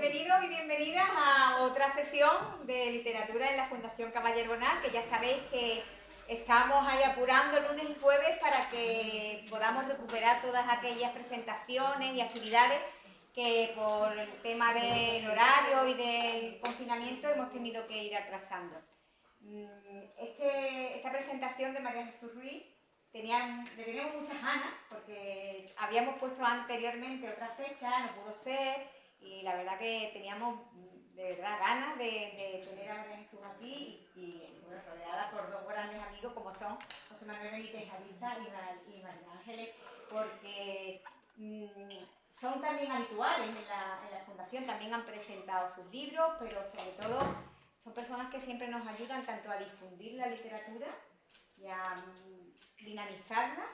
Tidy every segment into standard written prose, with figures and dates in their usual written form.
bienvenidos y bienvenidas a otra sesión de literatura en la Fundación Caballero Bonal, que ya sabéis que estamos ahí apurando lunes y jueves para que podamos recuperar todas aquellas presentaciones y actividades que por el tema del horario y del confinamiento hemos tenido que ir atrasando. Esta presentación de María Jesús Ruiz le teníamos muchas ganas porque habíamos puesto anteriormente otra fecha, no pudo ser, y la verdad que teníamos de verdad ganas de tener a María Jesús aquí y bueno, rodeada por dos grandes amigos como son José Manuel Benítez Ariza y María Ángeles, porque son también habituales en la Fundación, también han presentado sus libros, pero sobre todo son personas que siempre nos ayudan tanto a difundir la literatura y a dinamizarla,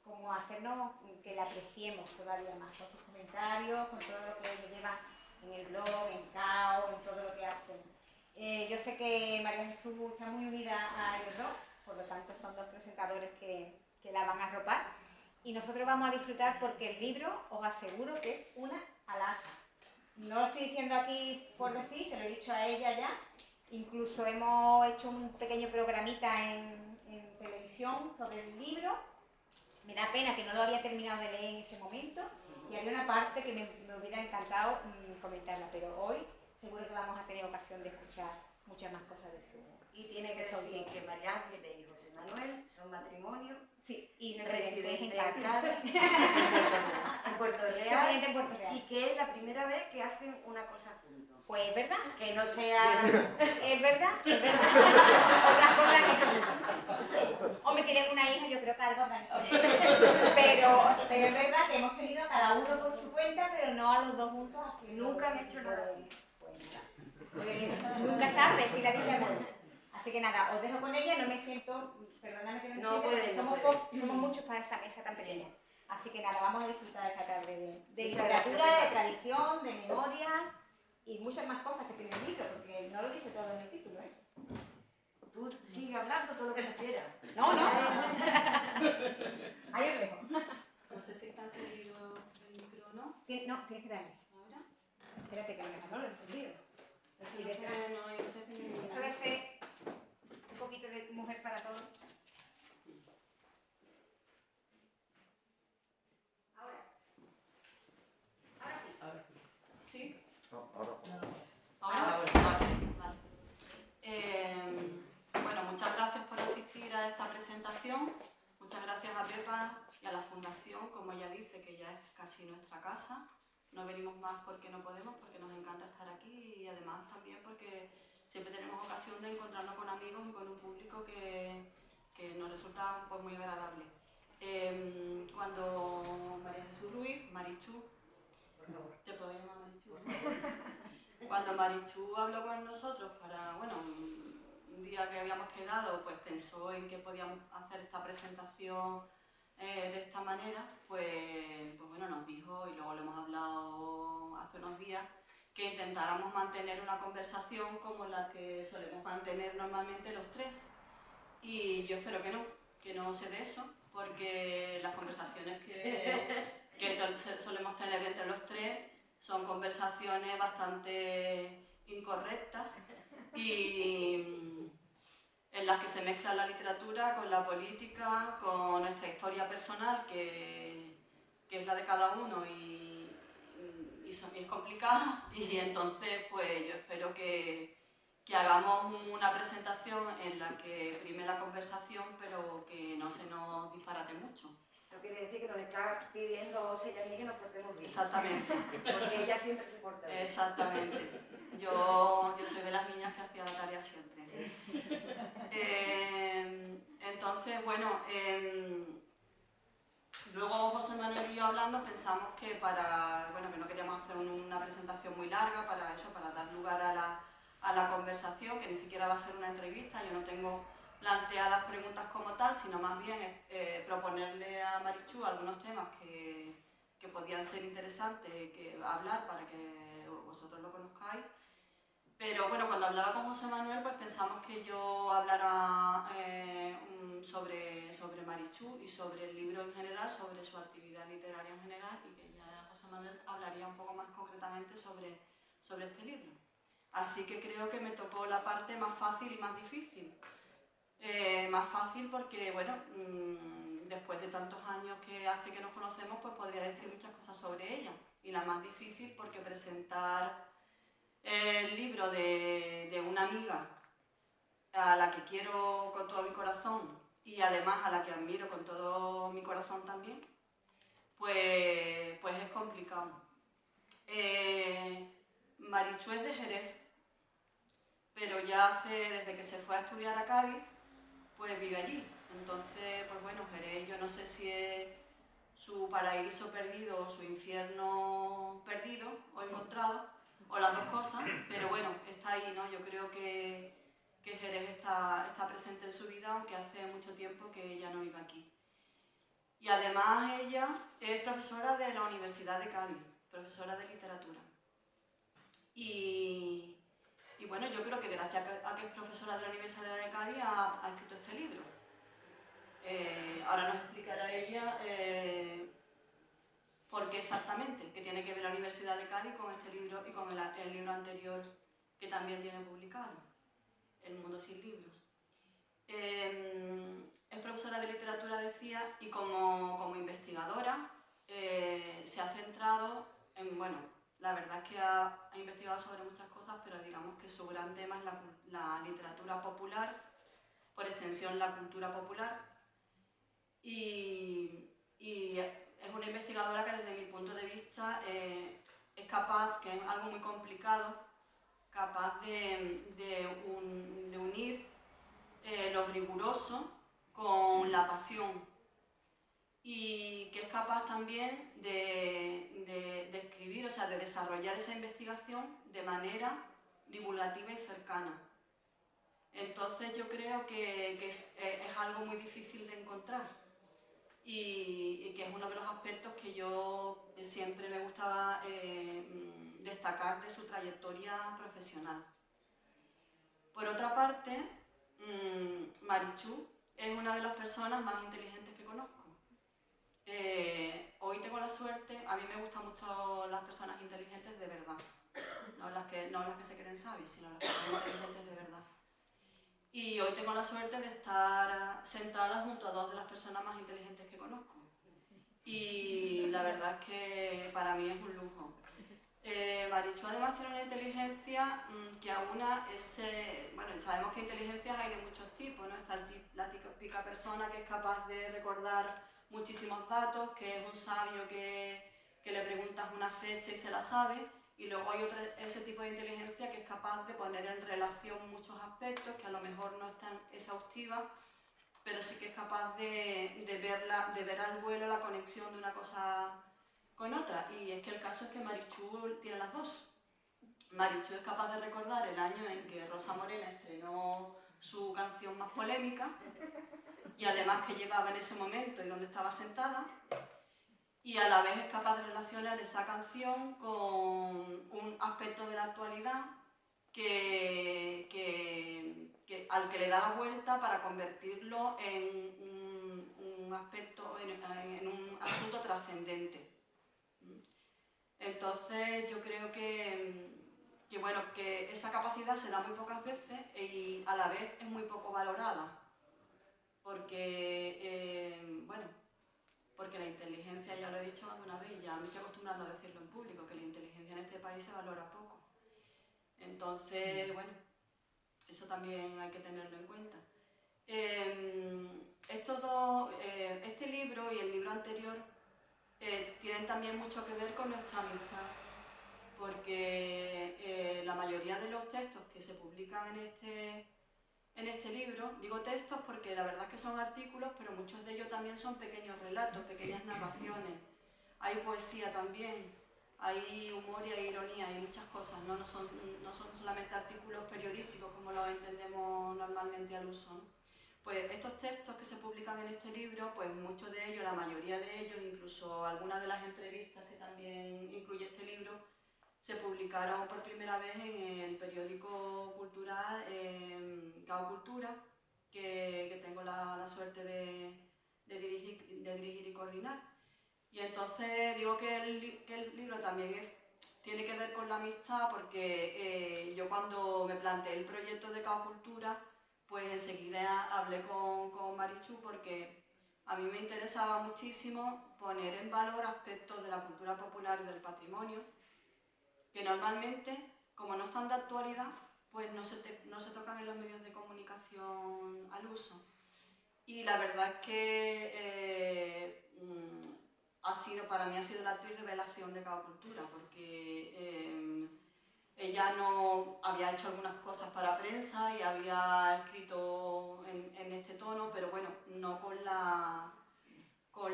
como a hacernos que la apreciemos todavía más con sus comentarios, con todo lo que ellos llevan en el blog, en CAO, en todo lo que hacen. Yo sé que María Jesús está muy unida a ellos dos, por lo tanto son dos presentadores que la van a arropar, y nosotros vamos a disfrutar porque el libro os aseguro que es una alhaja. No lo estoy diciendo aquí por decir, se lo he dicho a ella ya. Incluso hemos hecho un pequeño programita en televisión sobre el libro. Me da pena que no lo había terminado de leer en ese momento y había una parte que me hubiera encantado comentarla, pero hoy seguro que vamos a tener ocasión de escuchar muchas más cosas de su... Y tiene que decir que María Ángeles y José Manuel son matrimonio. Sí, y residentes en Cádiz. En Puerto Real. Y que es la primera vez que hacen una cosa juntos. Pues es verdad. Que no sea... Es verdad. Otras cosas han hecho juntos. Hombre, tienen una hija, yo creo que algo habrán hecho. Pero es verdad que hemos tenido cada uno por su cuenta, pero no a los dos juntos. Nunca han hecho nada. Pues nunca sabe si la dicha es. Así que nada, os dejo con ella, no me siento, perdóname que no me siento, somos muchos para esa mesa tan pequeña. Así que nada, vamos a disfrutar esta tarde de literatura, de tradición, de memoria y muchas más cosas que tiene el libro, porque no lo dice todo en el título, ¿eh? Tú sigue hablando todo lo que quieras. No. Ahí os dejo. No sé si está encendido el micro o no. No, tienes que darle. ¿Ahora? Espérate que a lo mejor no lo he encendido. Esto debe ser un poquito de mujer para todos. Ahora sí. ¿Sí? Ahora. Vale. Bueno, muchas gracias por asistir a esta presentación. Muchas gracias a Pepa y a la Fundación, como ella dice, que ya es casi nuestra casa. No venimos más porque no podemos, porque nos encanta estar aquí y además también porque siempre tenemos ocasión de encontrarnos con amigos y con un público que nos resulta pues, muy agradable. Cuando María Jesús Ruiz, Marichu, ¿te puedo llamar Marichu? Cuando Marichu habló con nosotros para, bueno, un día que habíamos quedado, pues pensó en que podíamos hacer esta presentación de esta manera, pues bueno, nos dijo, y luego lo hemos hablado hace unos días, que intentáramos mantener una conversación como la que solemos mantener normalmente los tres. Y yo espero que no se dé eso, porque las conversaciones que solemos tener entre los tres son conversaciones bastante incorrectas y en las que se mezcla la literatura con la política, con nuestra historia personal, que es la de cada uno y es complicada, y entonces pues yo espero que hagamos una presentación en la que prime la conversación, pero que no se nos disparate mucho. Eso quiere decir que nos está pidiendo José y a mí que nos portemos bien. Exactamente. Porque ella siempre se porta bien. Exactamente. Yo soy de las niñas que hacía la tarea siempre. Entonces, bueno, luego José Manuel y yo hablando pensamos que que no queríamos hacer una presentación muy larga para eso, para dar lugar a la conversación, que ni siquiera va a ser una entrevista. Yo no tengo planteadas preguntas como tal, sino más bien proponerle a Marichu algunos temas que podían ser interesantes que hablar para que vosotros lo conozcáis. Pero bueno, cuando hablaba con José Manuel, pues pensamos que yo hablara sobre Marichu y sobre el libro en general, sobre su actividad literaria en general, y que ya José Manuel hablaría un poco más concretamente sobre sobre este libro. Así que creo que me tocó la parte más fácil y más difícil. Más fácil porque, bueno, después de tantos años que hace que nos conocemos, pues podría decir muchas cosas sobre ella. Y la más difícil porque presentar el libro de una amiga a la que quiero con todo mi corazón y además a la que admiro con todo mi corazón también, pues es complicado. Marichú es de Jerez, pero ya desde que se fue a estudiar a Cádiz, pues vive allí. Entonces, pues bueno, Jerez yo no sé si es su paraíso perdido o su infierno perdido o encontrado, o las dos cosas, pero bueno, está ahí, ¿no? Yo creo que Jerez está presente en su vida, aunque hace mucho tiempo que ella no vive aquí. Y además ella es profesora de la Universidad de Cádiz, profesora de literatura. Y bueno, yo creo que gracias a que es profesora de la Universidad de Cádiz ha escrito este libro. Ahora nos explicará ella por qué exactamente, qué tiene que ver la Universidad de Cádiz con este libro y con el libro anterior que también tiene publicado, El mundo sin libros. Es profesora de literatura, decía, y como investigadora se ha centrado en, bueno, la verdad es que ha investigado sobre muchas cosas, pero digamos que su gran tema es la literatura popular, por extensión la cultura popular, y es una investigadora que desde mi punto de vista es capaz, que es algo muy complicado, capaz de unir lo riguroso con la pasión, y que es capaz también de escribir, o sea, de desarrollar esa investigación de manera divulgativa y cercana. Entonces yo creo que es algo muy difícil de encontrar y que es uno de los aspectos que yo siempre me gustaba destacar de su trayectoria profesional. Por otra parte, Marichú es una de las personas más inteligentes que conozco. Hoy tengo la suerte, a mí me gustan mucho las personas inteligentes de verdad, no las que se creen sabias, sino las que son inteligentes de verdad. Y hoy tengo la suerte de estar sentada junto a dos de las personas más inteligentes que conozco. Y la verdad es que para mí es un lujo. Marichú además tiene una inteligencia que aúna ese... Bueno, sabemos que inteligencias hay de muchos tipos, ¿no? Está la típica persona que es capaz de recordar muchísimos datos, que es un sabio que le preguntas una fecha y se la sabe, y luego hay ese tipo de inteligencia que es capaz de poner en relación muchos aspectos que a lo mejor no están exhaustivas, pero sí que es capaz de ver al vuelo la conexión de una cosa con otra. Y es que el caso es que Marichú tiene las dos. Marichú es capaz de recordar el año en que Rosa Morena estrenó su canción más polémica, y además que llevaba en ese momento y dónde estaba sentada, y a la vez es capaz de relacionar esa canción con un aspecto de la actualidad al que le da la vuelta para convertirlo en un aspecto, en un asunto trascendente. Entonces yo creo que esa capacidad se da muy pocas veces y a la vez es muy poco valorada, porque, porque la inteligencia, ya lo he dicho alguna vez, ya me estoy acostumbrando a decirlo en público, que la inteligencia en este país se valora poco. Entonces, bueno, eso también hay que tenerlo en cuenta. Este libro y el libro anterior tienen también mucho que ver con nuestra amistad, porque la mayoría de los textos que se publican en este libro, digo textos porque la verdad es que son artículos, pero muchos de ellos también son pequeños relatos, pequeñas narraciones. Hay poesía también, hay humor y hay ironía, hay muchas cosas, no son solamente artículos periodísticos como los entendemos normalmente al uso, ¿no? Pues estos textos que se publican en este libro, pues muchos de ellos, la mayoría de ellos, incluso algunas de las entrevistas que también incluye este libro, se publicaron por primera vez en el periódico cultural Cao Cultura, que tengo la suerte de dirigir y coordinar. Y entonces digo que el libro también tiene que ver con la amistad, porque yo cuando me planteé el proyecto de Caocultura, pues enseguida hablé con Marichu, porque a mí me interesaba muchísimo poner en valor aspectos de la cultura popular y del patrimonio que normalmente, como no están de actualidad, pues no se tocan en los medios de comunicación al uso. Y la verdad es que para mí ha sido la revelación de Caocultura, porque ella no había hecho algunas cosas para prensa y había escrito en este tono, pero bueno, no con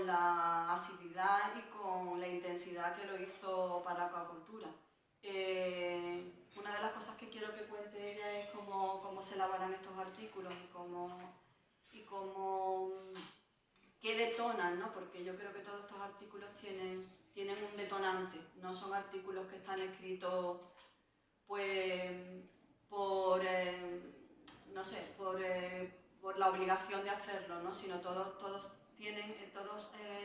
la asiduidad y con la intensidad que lo hizo para Caocultura. Una de las cosas que quiero que cuente ella es cómo se elaboran estos artículos y qué detonan, ¿no? Porque yo creo que todos estos artículos tienen un detonante, no son artículos que están escritos pues no sé, por la obligación de hacerlo, ¿no? Sino todos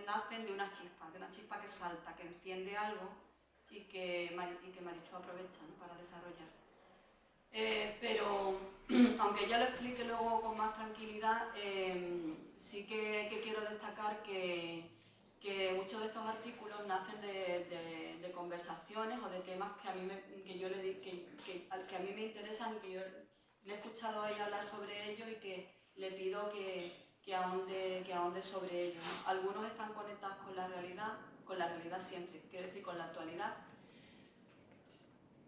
nacen de una chispa que salta, que enciende algo y que Marichu aprovecha, ¿no? Para desarrollar. Pero aunque ya lo explique luego con más tranquilidad, sí que quiero destacar que muchos de estos artículos nacen de conversaciones o de temas que a mí me interesan y que yo le he escuchado a ella hablar sobre ello y que le pido que ahonde sobre ello, ¿no? Algunos están conectados con la realidad siempre, quiero decir, con la actualidad,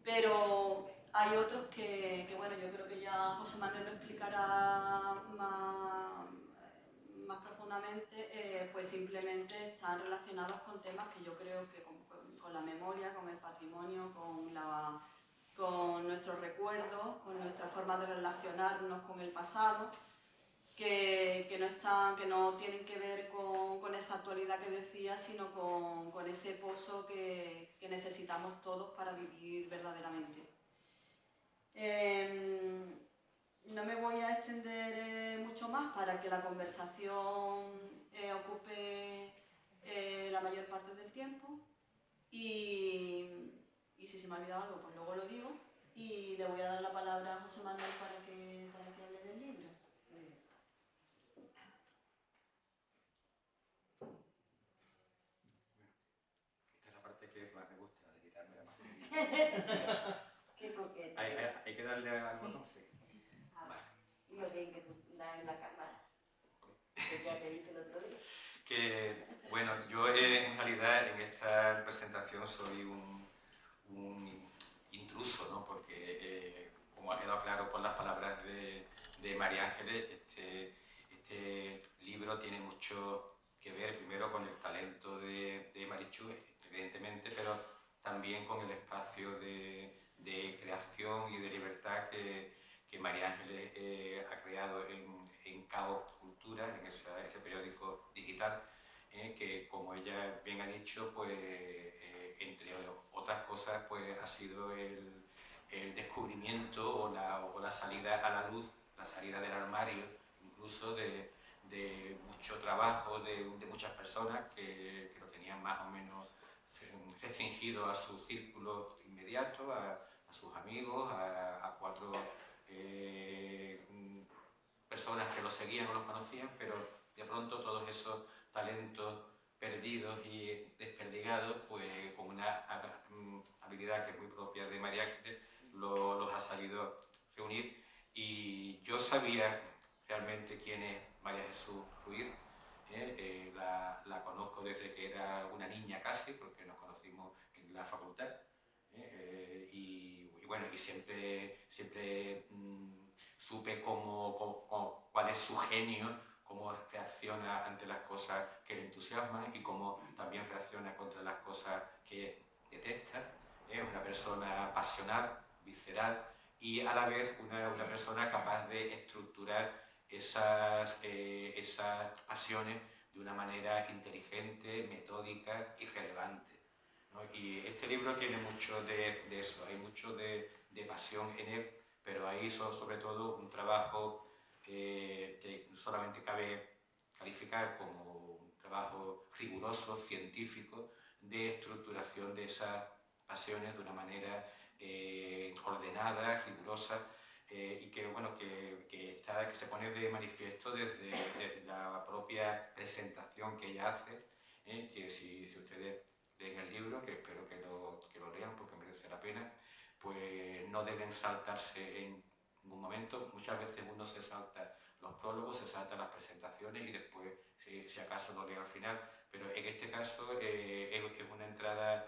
pero hay otros que bueno, yo creo que ya José Manuel lo explicará más profundamente, pues simplemente están relacionados con temas que yo creo que con la memoria, con el patrimonio, con nuestros recuerdos, con nuestra forma de relacionarnos con el pasado, que no tienen que ver con esa actualidad que decía, sino con ese pozo que necesitamos todos para vivir verdaderamente. No me voy a extender mucho más para que la conversación ocupe la mayor parte del tiempo y si se me ha olvidado algo, pues luego lo digo y le voy a dar la palabra a José Manuel para que hable del libro. Esta es la parte que más me gusta, de quitarme la mascarilla. Qué coqueta. ¿Hay que darle al botón? Sí. Vale. Y lo bien que tú das en la cámara. Que ya te dije el otro día. Que, bueno, yo en realidad en esta presentación soy un intruso, ¿no? Porque, como ha quedado claro por las palabras de María Ángeles, este libro tiene mucho que ver primero con el talento de Marichu, evidentemente, pero también con el espacio de creación y de libertad que María Ángeles ha creado en Caocultura, en ese periódico digital, que, como ella bien ha dicho, pues entre otras cosas, pues ha sido el descubrimiento o la salida a la luz, la salida del armario, incluso de mucho trabajo de muchas personas que lo tenían más o menos restringido a su círculo inmediato, a sus amigos, a 4 personas que los seguían o los conocían, pero de pronto todos esos talentos perdidos y desperdigados, pues con una habilidad que es muy propia de María Ángeles, los ha sabido reunir. Y yo sabía realmente quién es María Jesús Ruiz. La conozco desde que era una niña casi, porque nos conocimos en la facultad. Y bueno, y siempre supe cuál es su genio, cómo reacciona ante las cosas que le entusiasman y cómo también reacciona contra las cosas que detesta. Es una persona pasional, visceral y a la vez una persona capaz de estructurar esas pasiones de una manera inteligente, metódica y relevante, ¿no? Y este libro tiene mucho de eso, hay mucho de pasión en él, pero hay sobre todo un trabajo que solamente cabe calificar como un trabajo riguroso, científico, de estructuración de esas pasiones de una manera ordenada, rigurosa, y que, bueno, que se pone de manifiesto desde la propia presentación que ella hace, que si ustedes leen el libro, que espero que lo lean porque merece la pena, pues no deben saltarse en ningún momento. Muchas veces uno se salta los prólogos, se salta las presentaciones y después, si acaso, lo lee al final, pero en este caso es una entrada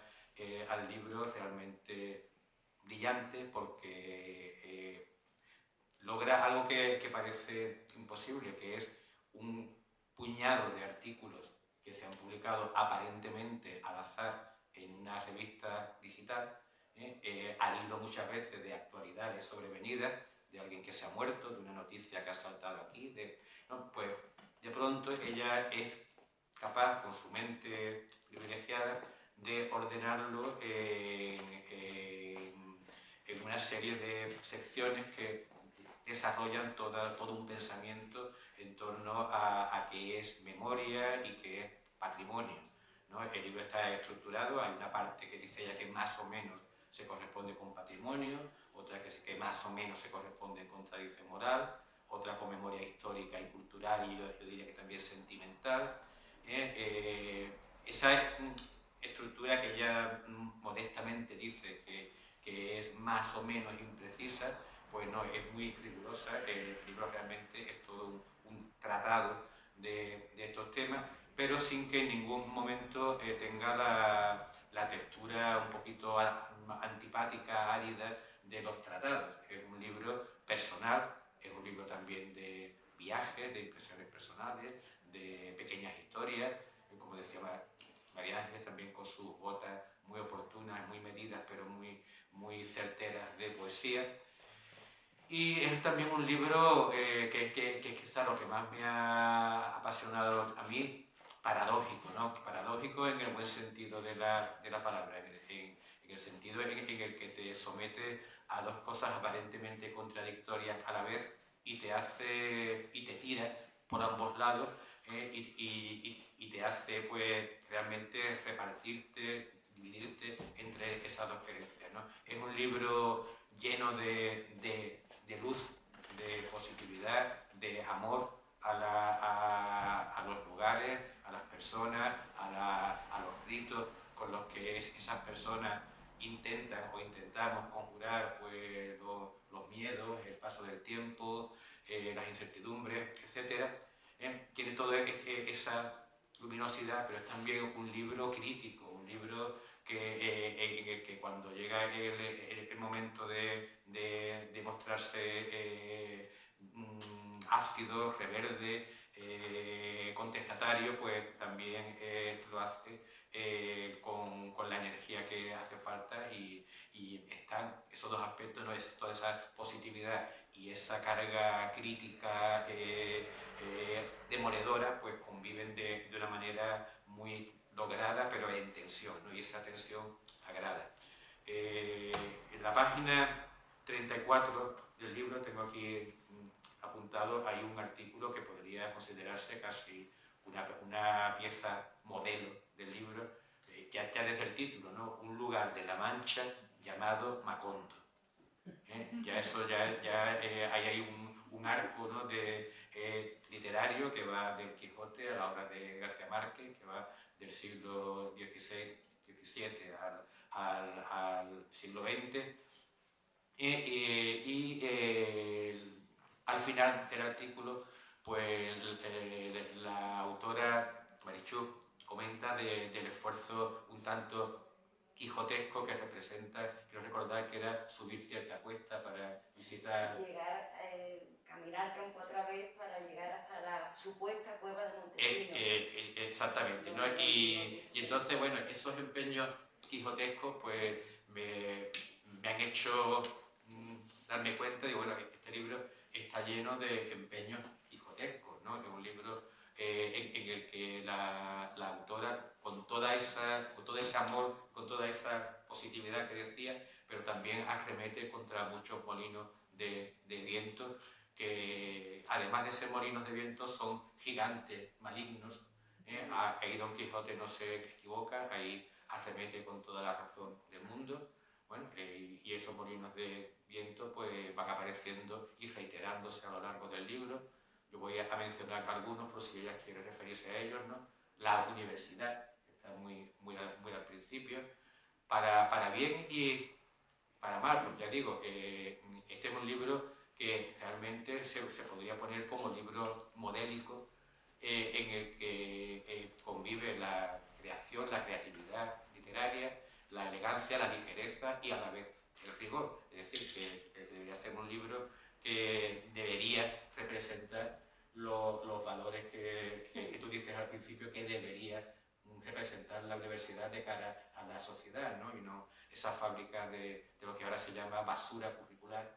al libro realmente brillante, porque logra algo que parece imposible, que es un puñado de artículos que se han publicado aparentemente al azar en una revista digital, al hilo muchas veces de actualidades sobrevenidas, de alguien que se ha muerto, de una noticia que ha saltado aquí, ¿no? Pues de pronto ella es capaz, con su mente privilegiada, de ordenarlo en una serie de secciones que desarrollan todo un pensamiento en torno a qué es memoria y qué es patrimonio, ¿no? El libro está estructurado, hay una parte que dice ella que más o menos se corresponde con patrimonio, otra que más o menos se corresponde con tradición moral, otra con memoria histórica y cultural, y yo diría que también sentimental. Esa estructura que ella modestamente dice que es más o menos imprecisa, pues no, es muy rigurosa. El libro realmente es todo un tratado de estos temas, pero sin que en ningún momento tenga la textura un poquito antipática, árida de los tratados. Es un libro personal, es un libro también de viajes, de impresiones personales, de pequeñas historias, como decía María Ángeles, también con sus botas muy oportunas, muy medidas, pero muy certeras de poesía. Y es también un libro que es quizá lo que más me ha apasionado a mí, paradójico, ¿no? Paradójico en el buen sentido de la palabra, en el sentido en el que te somete a dos cosas aparentemente contradictorias a la vez y te tira por ambos lados, y te hace, pues, realmente repartirte, dividirte entre esas dos creencias, ¿no? Es un libro lleno de luz, de positividad, de amor a los lugares, a las personas, a los ritos con los que esas personas intentan o intentamos conjurar, pues, los miedos, el paso del tiempo, las incertidumbres, etc. Tiene toda esa luminosidad, pero es también un libro crítico, un libro en el que cuando llega el momento de mostrarse ácido, reverde, contestatario, pues también lo hace con la energía que hace falta, y están esos dos aspectos, ¿no? Toda esa positividad y esa carga crítica demoledora, pues conviven de una manera muy lograda, pero en tensión, ¿no? Y esa tensión agrada. En la página 34 del libro tengo aquí apuntado, hay un artículo que podría considerarse casi una pieza modelo del libro, ya desde el título, ¿no? Un lugar de la Mancha llamado Macondo. Ahí hay un arco, ¿no? Literario que va del Quijote a la obra de García Márquez, que va del siglo XVI al siglo XX. Al final del artículo, pues la autora Marichú comenta del esfuerzo un tanto quijotesco que representa, quiero recordar que era subir cierta cuesta para visitar... Caminar campo otra vez para llegar hasta la supuesta cueva de Montesinos. Exactamente, ¿no? Y entonces, bueno, esos empeños quijotescos, pues me han hecho darme cuenta, digo, bueno, este libro está lleno de empeños quijotescos, ¿no? Es un libro en el que la autora, con todo ese amor, con toda esa positividad que decía, pero también arremete contra muchos molinos de viento, que además de ser molinos de viento son gigantes malignos. Ahí Don Quijote no se equivoca, ahí arremete con toda la razón del mundo. Bueno, y esos molinos de viento pues van apareciendo y reiterándose a lo largo del libro. Yo voy a mencionar algunos por si ella quiere referirse a ellos, ¿no? La universidad, que está muy al principio, para bien y para mal, porque ya digo, este es un libro que realmente se podría poner como libro modélico en el que convive la creación, la creatividad literaria, la elegancia, la ligereza y a la vez el rigor. Es decir, que debería ser un libro que debería representar los valores que tú dices al principio que debería representar la universidad de cara a la sociedad, ¿no? Y no esa fábrica de lo que ahora se llama basura curricular,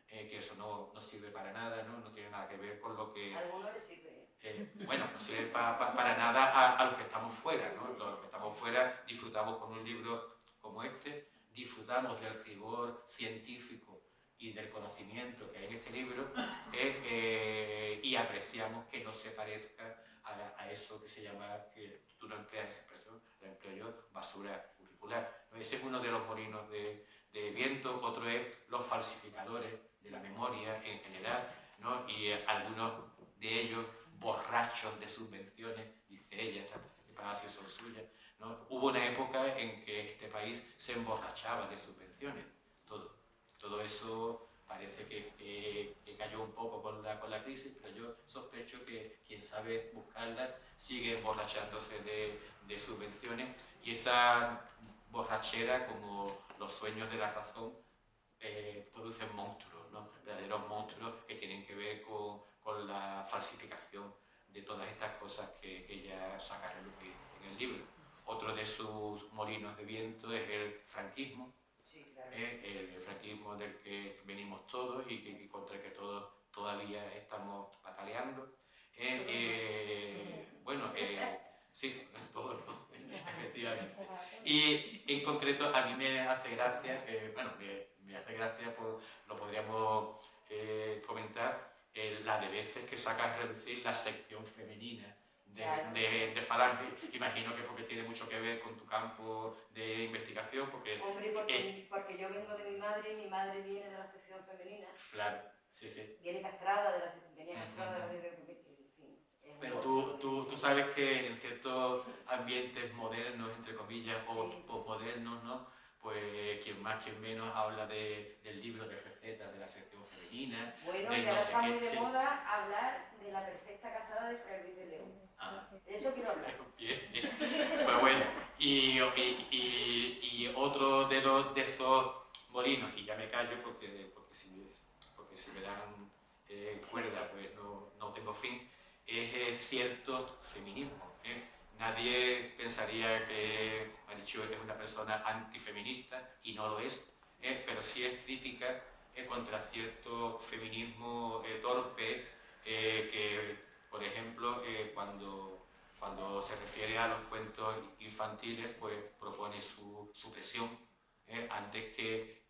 que eso no sirve para nada, ¿no? No tiene nada que ver con lo que... A algunos les sirve. Bueno, no sirve para nada a los que estamos fuera, ¿no? Los que estamos fuera disfrutamos con un libro como este, disfrutamos del rigor científico y del conocimiento que hay en este libro y apreciamos que no se parezca a eso que se llama, que tú no empleas esa expresión, la empleo yo, basura curricular. Ese es uno de los molinos de viento, otro es los falsificadores de la memoria en general, ¿no? Y algunos de ellos borrachos de subvenciones, dice ella, estas palabras son suyas, ¿no? Hubo una época en que este país se emborrachaba de subvenciones, todo eso parece que cayó un poco con la crisis, pero yo sospecho que quien sabe buscarlas sigue emborrachándose de subvenciones, y esa borrachera, como los sueños de la razón, producen monstruos, ¿no? Verdaderos monstruos que tienen que ver con la falsificación de todas estas cosas que ella saca a relucir en el libro. Otro de sus molinos de viento es el franquismo, sí, claro. El franquismo del que venimos todos y contra el que todos todavía estamos bataleando. Bueno, sí, todos, ¿no? Efectivamente. Y en concreto a mí me hace gracia, bueno, me hace gracia, pues lo podríamos comentar, la de veces que saca a reducir la sección femenina de Falange. Imagino que porque tiene mucho que ver con tu campo de investigación, porque... Hombre, porque yo vengo de mi madre y mi madre viene de la sección femenina. Claro, sí, sí. Viene castrada de la sección femenina, en fin. Pero tú sabes que en ciertos ambientes modernos, entre comillas, o sí, posmodernos, ¿no? Pues quien más, quien menos habla del libro de recetas de la sección femenina. Bueno, y ahora está muy de moda hablar de la perfecta casada de Fray Luis de León. De eso quiero hablar. Bien, bien. Pues bueno, y otro de esos molinos, y ya me callo porque si me dan cuerda, pues no tengo fin, es cierto feminismo. Nadie pensaría que Marichu es una persona antifeminista, y no lo es, pero sí es crítica contra cierto feminismo torpe que, por ejemplo, cuando se refiere a los cuentos infantiles, pues propone su supresión antes que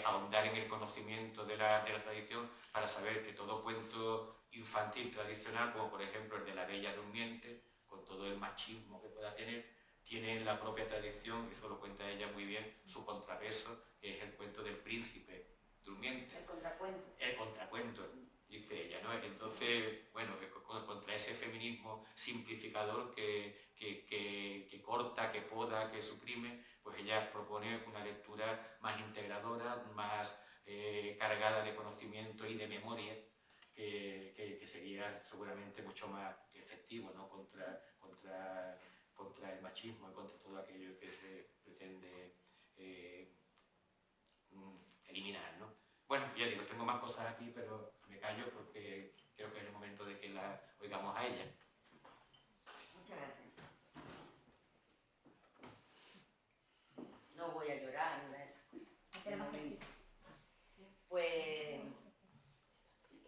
ahondar en el conocimiento de la tradición, para saber que todo cuento infantil tradicional, como por ejemplo el de la Bella Durmiente, con todo el machismo que pueda tener, tiene en la propia tradición, eso lo cuenta ella muy bien, su contrapeso, que es el cuento del príncipe durmiente. El contracuento. El contracuento, dice ella, ¿no? Entonces, bueno, contra ese feminismo simplificador que corta, que poda, que suprime, pues ella propone una lectura más integradora, más cargada de conocimiento y de memoria, que sería seguramente mucho más efectivo, ¿no? contra el machismo y contra todo aquello que se pretende eliminar, ¿no? Bueno, ya digo, tengo más cosas aquí, pero me callo porque creo que es el momento de que la oigamos a ella. Muchas gracias. No voy a llorar, nada de esas cosas. Pues...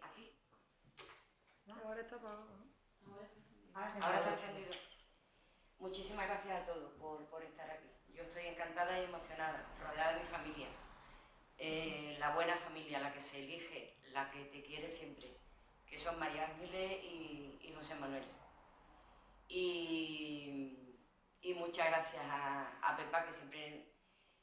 aquí. Ahora está apagado, ¿no? Ahora está encendido. Muchísimas gracias a todos por estar aquí. Yo estoy encantada y emocionada, rodeada de mi familia. La buena familia, la que se elige, la que te quiere siempre, que son María Ángeles y José Manuel. Y Y muchas gracias a Pepa, que siempre...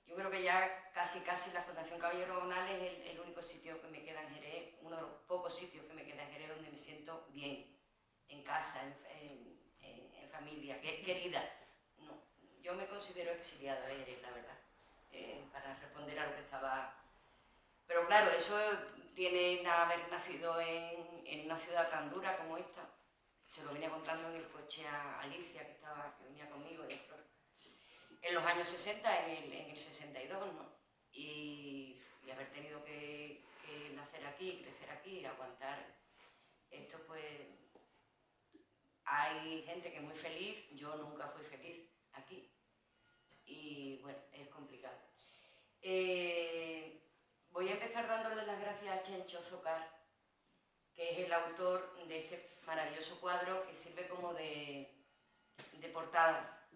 Yo creo que ya casi la Fundación Caballero Bonal es el único sitio que me queda en Jerez, uno de los pocos sitios que me queda en Jerez donde me siento bien, en casa, en familia, querida. No, yo me considero exiliada de Jerez, la verdad, para responder a lo que estaba... Pero claro, eso tiene haber nacido en una ciudad tan dura como esta. Se lo venía contando en el coche a Alicia, que venía conmigo de Flor. En los años 60, en el 62, ¿no? Y haber tenido que nacer aquí, crecer aquí, aguantar esto, pues... Hay gente que es muy feliz, yo nunca fui feliz aquí. Y bueno, es complicado. Voy a empezar dándole las gracias a Chencho Zocar, que es el autor de este maravilloso cuadro que sirve como de portada.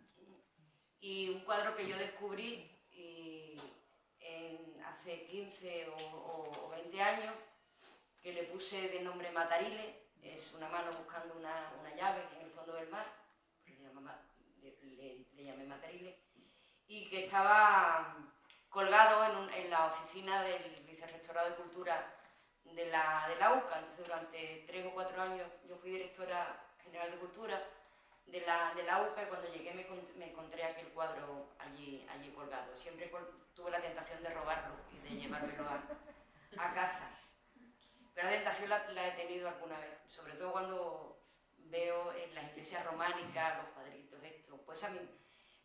Y un cuadro que yo descubrí hace 15 o 20 años, que le puse de nombre Matarile. Es una mano buscando una llave en el fondo del mar, le llamé Matarile, y que estaba colgado en la oficina del Vicerrectorado de Cultura de la UCA. Entonces, durante 3 o 4 años yo fui directora general de Cultura de la UCA, y cuando llegué me encontré aquel cuadro allí colgado. Siempre tuve la tentación de robarlo y de llevármelo a casa. Pero la tentación la he tenido alguna vez, sobre todo cuando veo en las iglesias románicas los cuadritos estos. Pues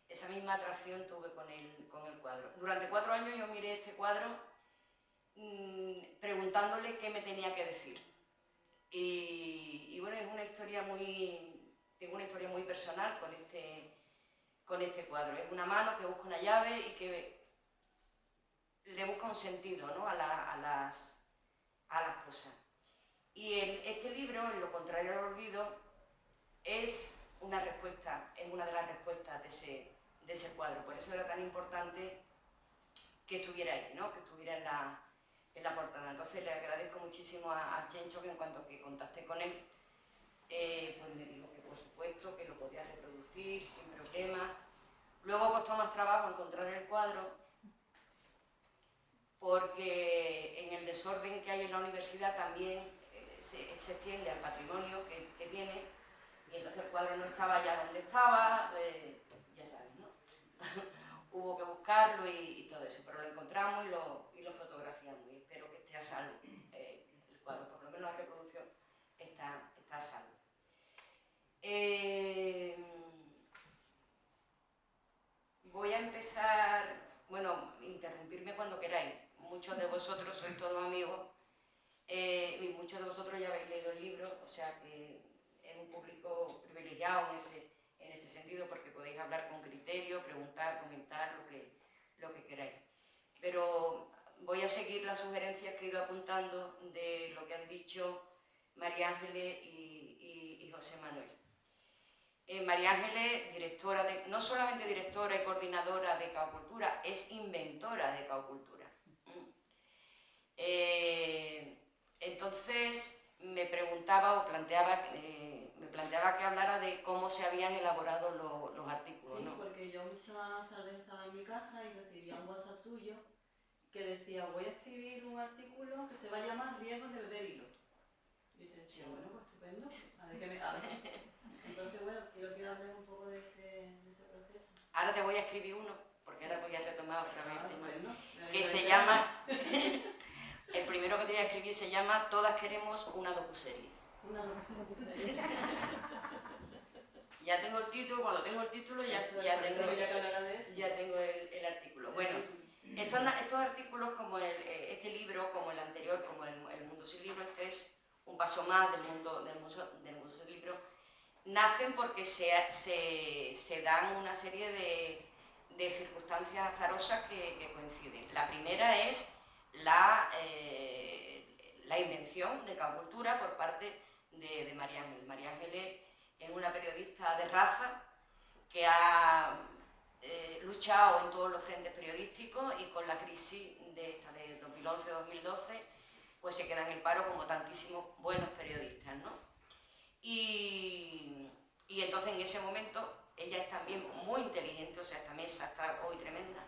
esa misma atracción tuve con el cuadro. Durante 4 años yo miré este cuadro preguntándole qué me tenía que decir. Y bueno, es una historia tengo una historia muy personal con este cuadro. Es una mano que busca una llave y que le busca un sentido, ¿no? a las cosas. Y este libro, en lo contrario al olvido, es una respuesta, es una de las respuestas de ese cuadro. Por eso era tan importante que estuviera ahí, ¿no? Que estuviera en la portada. Entonces le agradezco muchísimo a Chencho, que en cuanto que contacté con él, pues me dijo que por supuesto que lo podía reproducir sin problema. Luego costó más trabajo encontrar el cuadro, porque en el desorden que hay en la universidad también se extiende al patrimonio que tiene, y entonces el cuadro no estaba ya donde estaba, ya sabes, ¿no? Hubo que buscarlo y todo eso, pero lo encontramos y lo fotografiamos, y espero que esté a salvo el cuadro, por lo menos la reproducción está a salvo. Voy a empezar, bueno, interrumpirme cuando queráis. Muchos de vosotros sois todos amigos y muchos de vosotros ya habéis leído el libro, o sea que es un público privilegiado en ese sentido, porque podéis hablar con criterio, preguntar, comentar, lo que queráis. Pero voy a seguir las sugerencias que he ido apuntando de lo que han dicho María Ángeles y José Manuel. María Ángeles, directora no solamente directora y coordinadora de Caocultura, es inventora de Caocultura. Entonces me planteaba que hablara de cómo se habían elaborado los artículos. Sí, ¿no? porque yo muchas tardes estaba en mi casa y recibía un WhatsApp tuyo que decía: voy a escribir un artículo que se va a llamar Riesgos de beber hilo. Y te decía, bueno, pues estupendo, a ver qué me habla. Entonces, bueno, quiero que hables un poco de ese proceso. Ahora te voy a escribir uno, porque ahora voy a retomar otra vez el tema, bueno, que se llama, el primero que te voy a escribir se llama Todas queremos una docuserie. Una docuserie. Ya tengo el título, cuando tengo el título ya tengo el artículo. Bueno, estos artículos, como este libro, como el anterior, como el Mundo sin Libro, este es un paso más del mundo sin libro, nacen porque se dan una serie de circunstancias azarosas que coinciden. La primera es la invención de Caocultura por parte de María Ángeles. María Ángeles es una periodista de raza que ha luchado en todos los frentes periodísticos, y con la crisis de 2011-2012 pues se queda en el paro, como tantísimos buenos periodistas, ¿no? Y entonces en ese momento ella es también muy inteligente, o sea, esta mesa está hoy tremenda.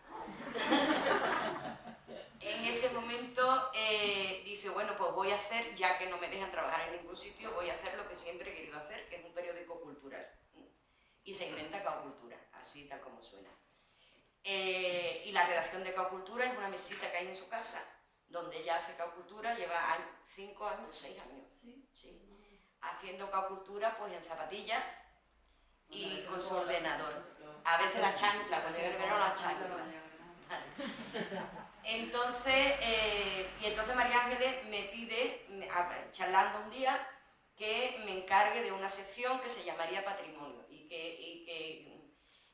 En ese momento dice, bueno, pues voy a hacer, ya que no me dejan trabajar en ningún sitio, voy a hacer lo que siempre he querido hacer, que es un periódico cultural. Y se inventa Cao Cultura, así tal como suena. Y la redacción de Cao Cultura es una mesita que hay en su casa, donde ella hace Cao Cultura, lleva 5 años, 6 años, sí, haciendo Cao Cultura pues en zapatillas y con su ordenador. A veces la chancla, cuando llega el verano la chancla. Entonces, María Ángeles me pide, charlando un día, que me encargue de una sección que se llamaría Patrimonio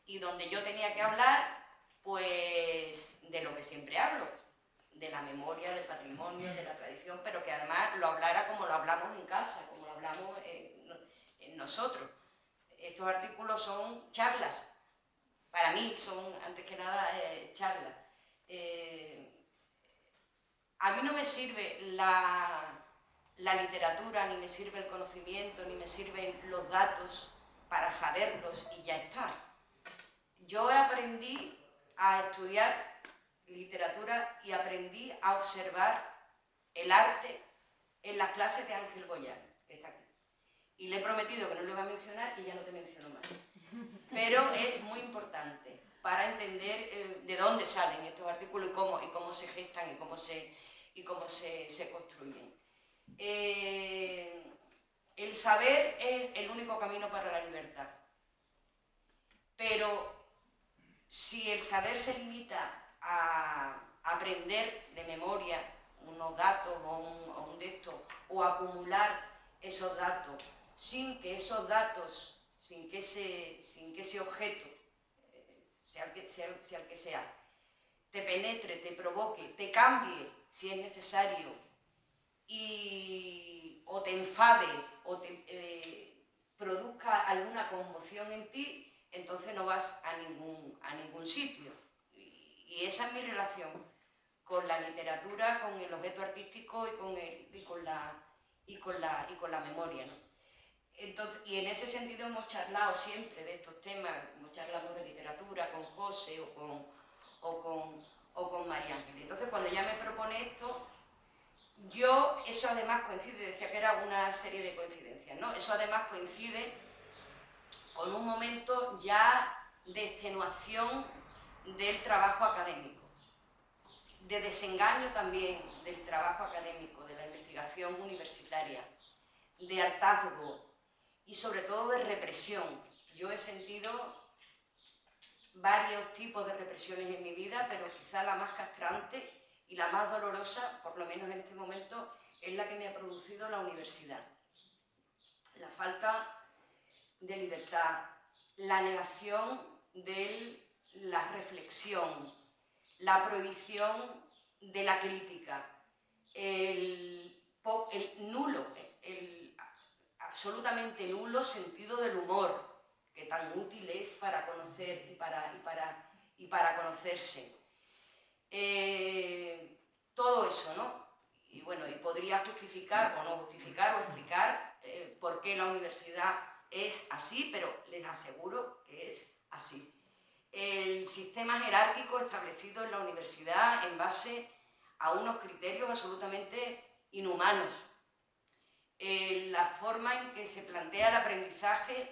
y donde yo tenía que hablar pues de lo que siempre hablo, de la memoria, del patrimonio, de la tradición, pero que además lo hablara como lo hablamos en casa, como lo hablamos en nosotros. Estos artículos son charlas, para mí son antes que nada charlas. A mí no me sirve la literatura, ni me sirve el conocimiento, ni me sirven los datos para saberlos y ya está. Yo aprendí a estudiar literatura y aprendí a observar el arte en las clases de Ángel Boyar, que está aquí. Y le he prometido que no lo iba a mencionar y ya no te menciono más. Pero es muy importante para entender de dónde salen estos artículos y cómo se gestan y cómo se construyen. El saber es el único camino para la libertad. Pero si el saber se limita a aprender de memoria unos datos o un texto, o acumular esos datos, sin que esos datos, sin que ese objeto, sea el que sea, te penetre, te provoque, te cambie si es necesario, o te enfade, o te produzca alguna conmoción en ti, entonces no vas a ningún sitio. Y esa es mi relación con la literatura, con el objeto artístico y con la memoria, ¿no? Entonces, y en ese sentido hemos charlado siempre de estos temas, hemos charlado de literatura con José o con María Ángeles. Entonces, cuando ella me propone esto, eso además coincide, decía que era una serie de coincidencias, ¿no? Eso además coincide con un momento ya de extenuación del trabajo académico, de desengaño también del trabajo académico, de la investigación universitaria, de hartazgo y sobre todo de represión. Yo he sentido varios tipos de represiones en mi vida, pero quizá la más castrante y la más dolorosa, por lo menos en este momento, es la que me ha producido la universidad. La falta de libertad, la negación de la reflexión, la prohibición de la crítica, el absolutamente nulo sentido del humor, que tan útil es para conocer y para conocerse. Todo eso, ¿no? Y bueno, y podría justificar o no justificar o explicar por qué la universidad es así, pero les aseguro que es así. El sistema jerárquico establecido en la universidad en base a unos criterios absolutamente inhumanos. La forma en que se plantea el aprendizaje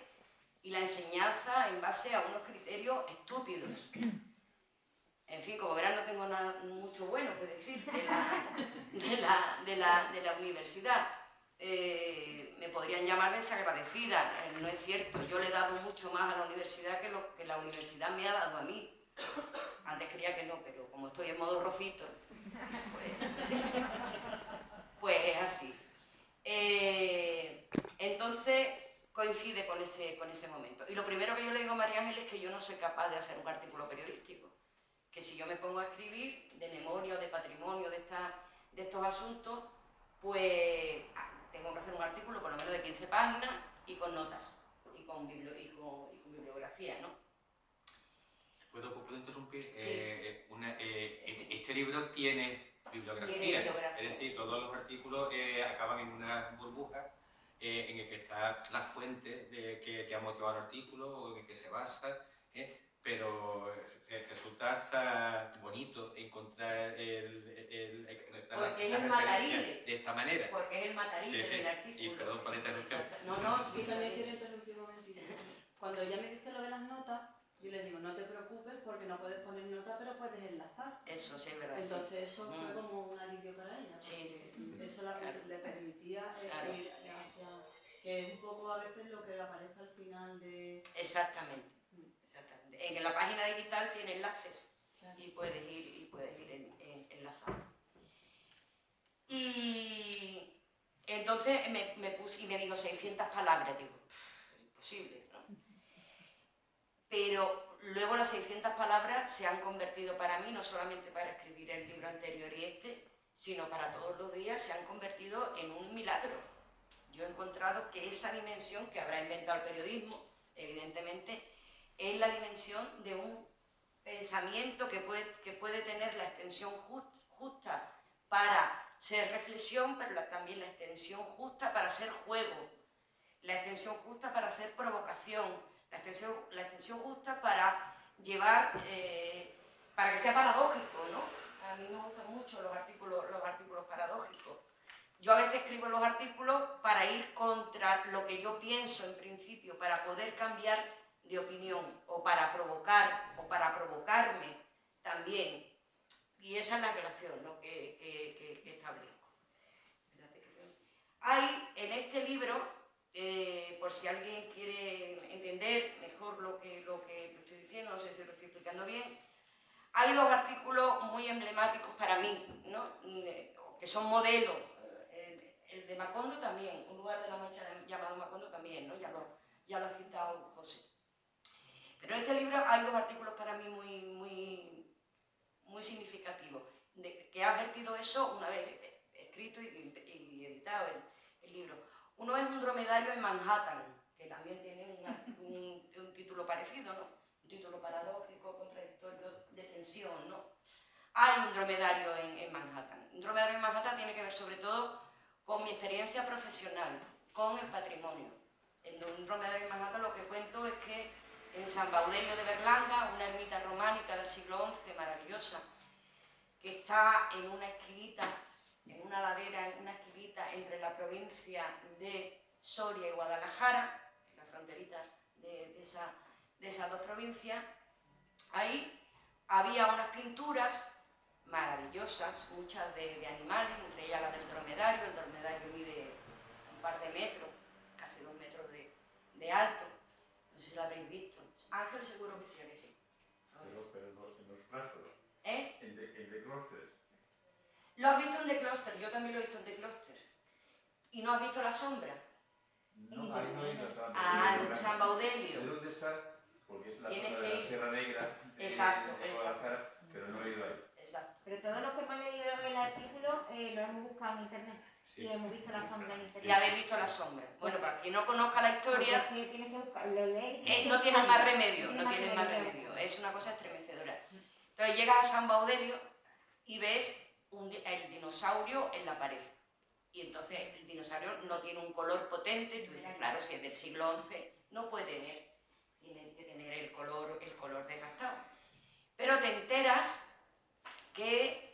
y la enseñanza en base a unos criterios estúpidos. En fin, como verán, no tengo nada mucho bueno que decir de la universidad. Me podrían llamar desagradecida, no es cierto. Yo le he dado mucho más a la universidad que lo que la universidad me ha dado a mí. Antes creía que no, pero como estoy en modo rocito, pues es así. Entonces coincide con ese momento. Y lo primero que yo le digo a María Ángeles es que yo no soy capaz de hacer un artículo periodístico. Que si yo me pongo a escribir de memoria o de patrimonio de estos asuntos, pues tengo que hacer un artículo por lo menos de 15 páginas y con notas y con bibliografía, ¿no? ¿Puedo interrumpir? Sí. Este libro tiene bibliografía, es decir, todos los artículos acaban en una burbuja en el que está la fuente que ha motivado el artículo o en el que se basa, pero resulta hasta bonito encontrar porque es la el referencia matarile. de esta manera. Porque es el matarile Sí, sí. del artículo. Y perdón por la interrupción. No, Sí, también quiero interrumpir un momentito. Cuando ella me dice lo de las notas, yo le digo, no te preocupes porque no puedes poner nota, pero puedes enlazar. Eso sí es verdad. Entonces sí. eso fue como un alivio para ella. Sí. Eso Claro. le permitía Claro. ir hacia... Que es un poco a veces lo que aparece al final de... Exactamente. En la página digital tiene enlaces. Claro. Y puedes ir enlazando. Y entonces me puse y me digo 600 palabras, digo, imposible, ¿no? Pero luego las 600 palabras se han convertido para mí, no solamente para escribir el libro anterior y sino para todos los días, se han convertido en un milagro. Yo he encontrado que esa dimensión que habrá inventado el periodismo, evidentemente, es la dimensión de un pensamiento que puede tener la extensión justa para ser reflexión, pero también la extensión justa para ser juego, la extensión justa para ser provocación, la extensión justa para llevar, para que sea paradójico, ¿no? A mí me gustan mucho los artículos paradójicos. Yo a veces escribo los artículos para ir contra lo que yo pienso en principio, para poder cambiar de opinión, o para provocar, o para provocarme también. Y esa es la relación, ¿no? que establezco. Hay en este libro, por si alguien quiere entender mejor lo que estoy diciendo, no sé si lo estoy explicando bien, hay dos artículos muy emblemáticos para mí, ¿no? Que son modelos. El de Macondo también, un lugar de la Mancha llamado Macondo también, ¿no? Ya lo ha citado José. Pero en este libro hay dos artículos para mí muy significativos, que ha vertido eso una vez escrito y editado el libro. Uno es un dromedario en Manhattan, que también tiene un título parecido, ¿no? Un título paradójico, contradictorio, de tensión, ¿no? Hay un dromedario en Manhattan. Un dromedario en Manhattan tiene que ver sobre todo con mi experiencia profesional, con el patrimonio. En un dromedario en Manhattan lo que cuento es que en San Baudelio de Berlanga, una ermita románica del siglo XI, maravillosa, que está en una esquinita, en una ladera, en una esquinita entre la provincia de Soria y Guadalajara, la fronterita de esas dos provincias. Ahí había unas pinturas maravillosas, muchas de animales, entre ellas la del dromedario. El dromedario mide un par de metros, casi 2 metros de alto. No sé si lo habréis visto. Ángel seguro que sí, ¿a que sí? Pero en los plazos. En The Clusters. Lo has visto en The Clusters, yo también lo he visto en The Clusters. ¿Y no has visto la sombra? No, ahí no he ido hasta En San Baudelio. Sé dónde está, porque es la Tienes zona que de la ir. Sierra Negra. Exacto, de Guadalajara, pero no he ido ahí. Exacto. Pero todos los que hemos leído el artículo lo hemos buscado en internet. Sí. Y hemos visto la sombra en internet. Ya habéis visto la sombra. Bueno, para quien no conozca la historia, Porque es que tienes que buscarlo, leer. no tienes más remedio, no tienes más remedio. Es una cosa estremecedora. Entonces llegas a San Baudelio y ves el dinosaurio en la pared. Y entonces el dinosaurio no tiene un color potente. Tú dices, claro, si es del siglo XI, no puede tener. Tiene que tener el color desgastado. Pero te enteras que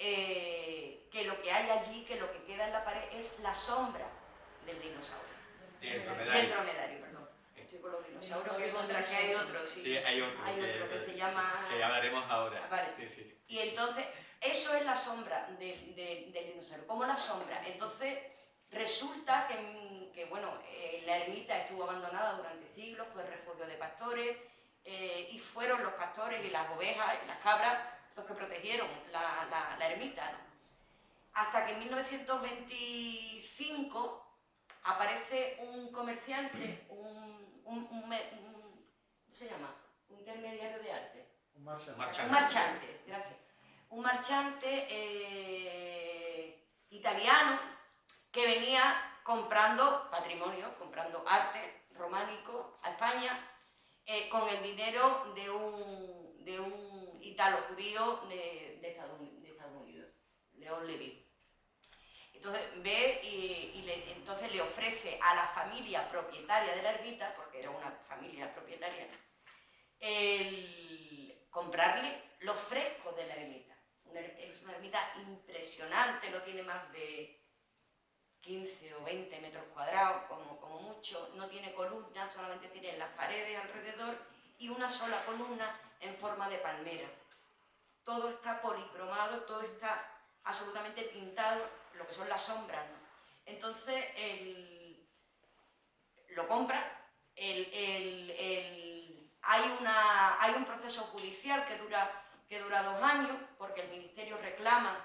lo que hay allí, que lo que queda en la pared es la sombra del dinosaurio. Del Del dromedario, perdón. Estoy con los dinosaurios, que contra que hay otro, sí. Sí, hay otro que se llama... Que hablaremos ahora. Vale. Sí, sí. Y entonces, eso es la sombra del dinosaurio. ¿Cómo la sombra? Entonces, resulta que bueno, la ermita estuvo abandonada durante siglos, fue refugio de pastores, y fueron los pastores y las ovejas y las cabras los que protegieron la ermita, ¿no? Hasta que en 1925 aparece un comerciante, ¿cómo se llama? Un intermediario de arte. Un marchante. Un marchante, gracias. Un marchante italiano que venía comprando patrimonio, comprando arte románico a España, con el dinero de un italo judío de Estados Unidos, León Levy. Entonces ve y le entonces le ofrece a la familia propietaria de la ermita, porque era una familia propietaria, el comprarle los frescos de la ermita. Es una ermita impresionante, no tiene más de 15 o 20 metros cuadrados, como mucho, no tiene columnas, solamente tiene las paredes alrededor y una sola columna en forma de palmera. Todo está policromado, todo está absolutamente pintado, lo que son las sombras, ¿no? Entonces, lo compra, hay un proceso judicial que dura 2 años, porque el ministerio reclama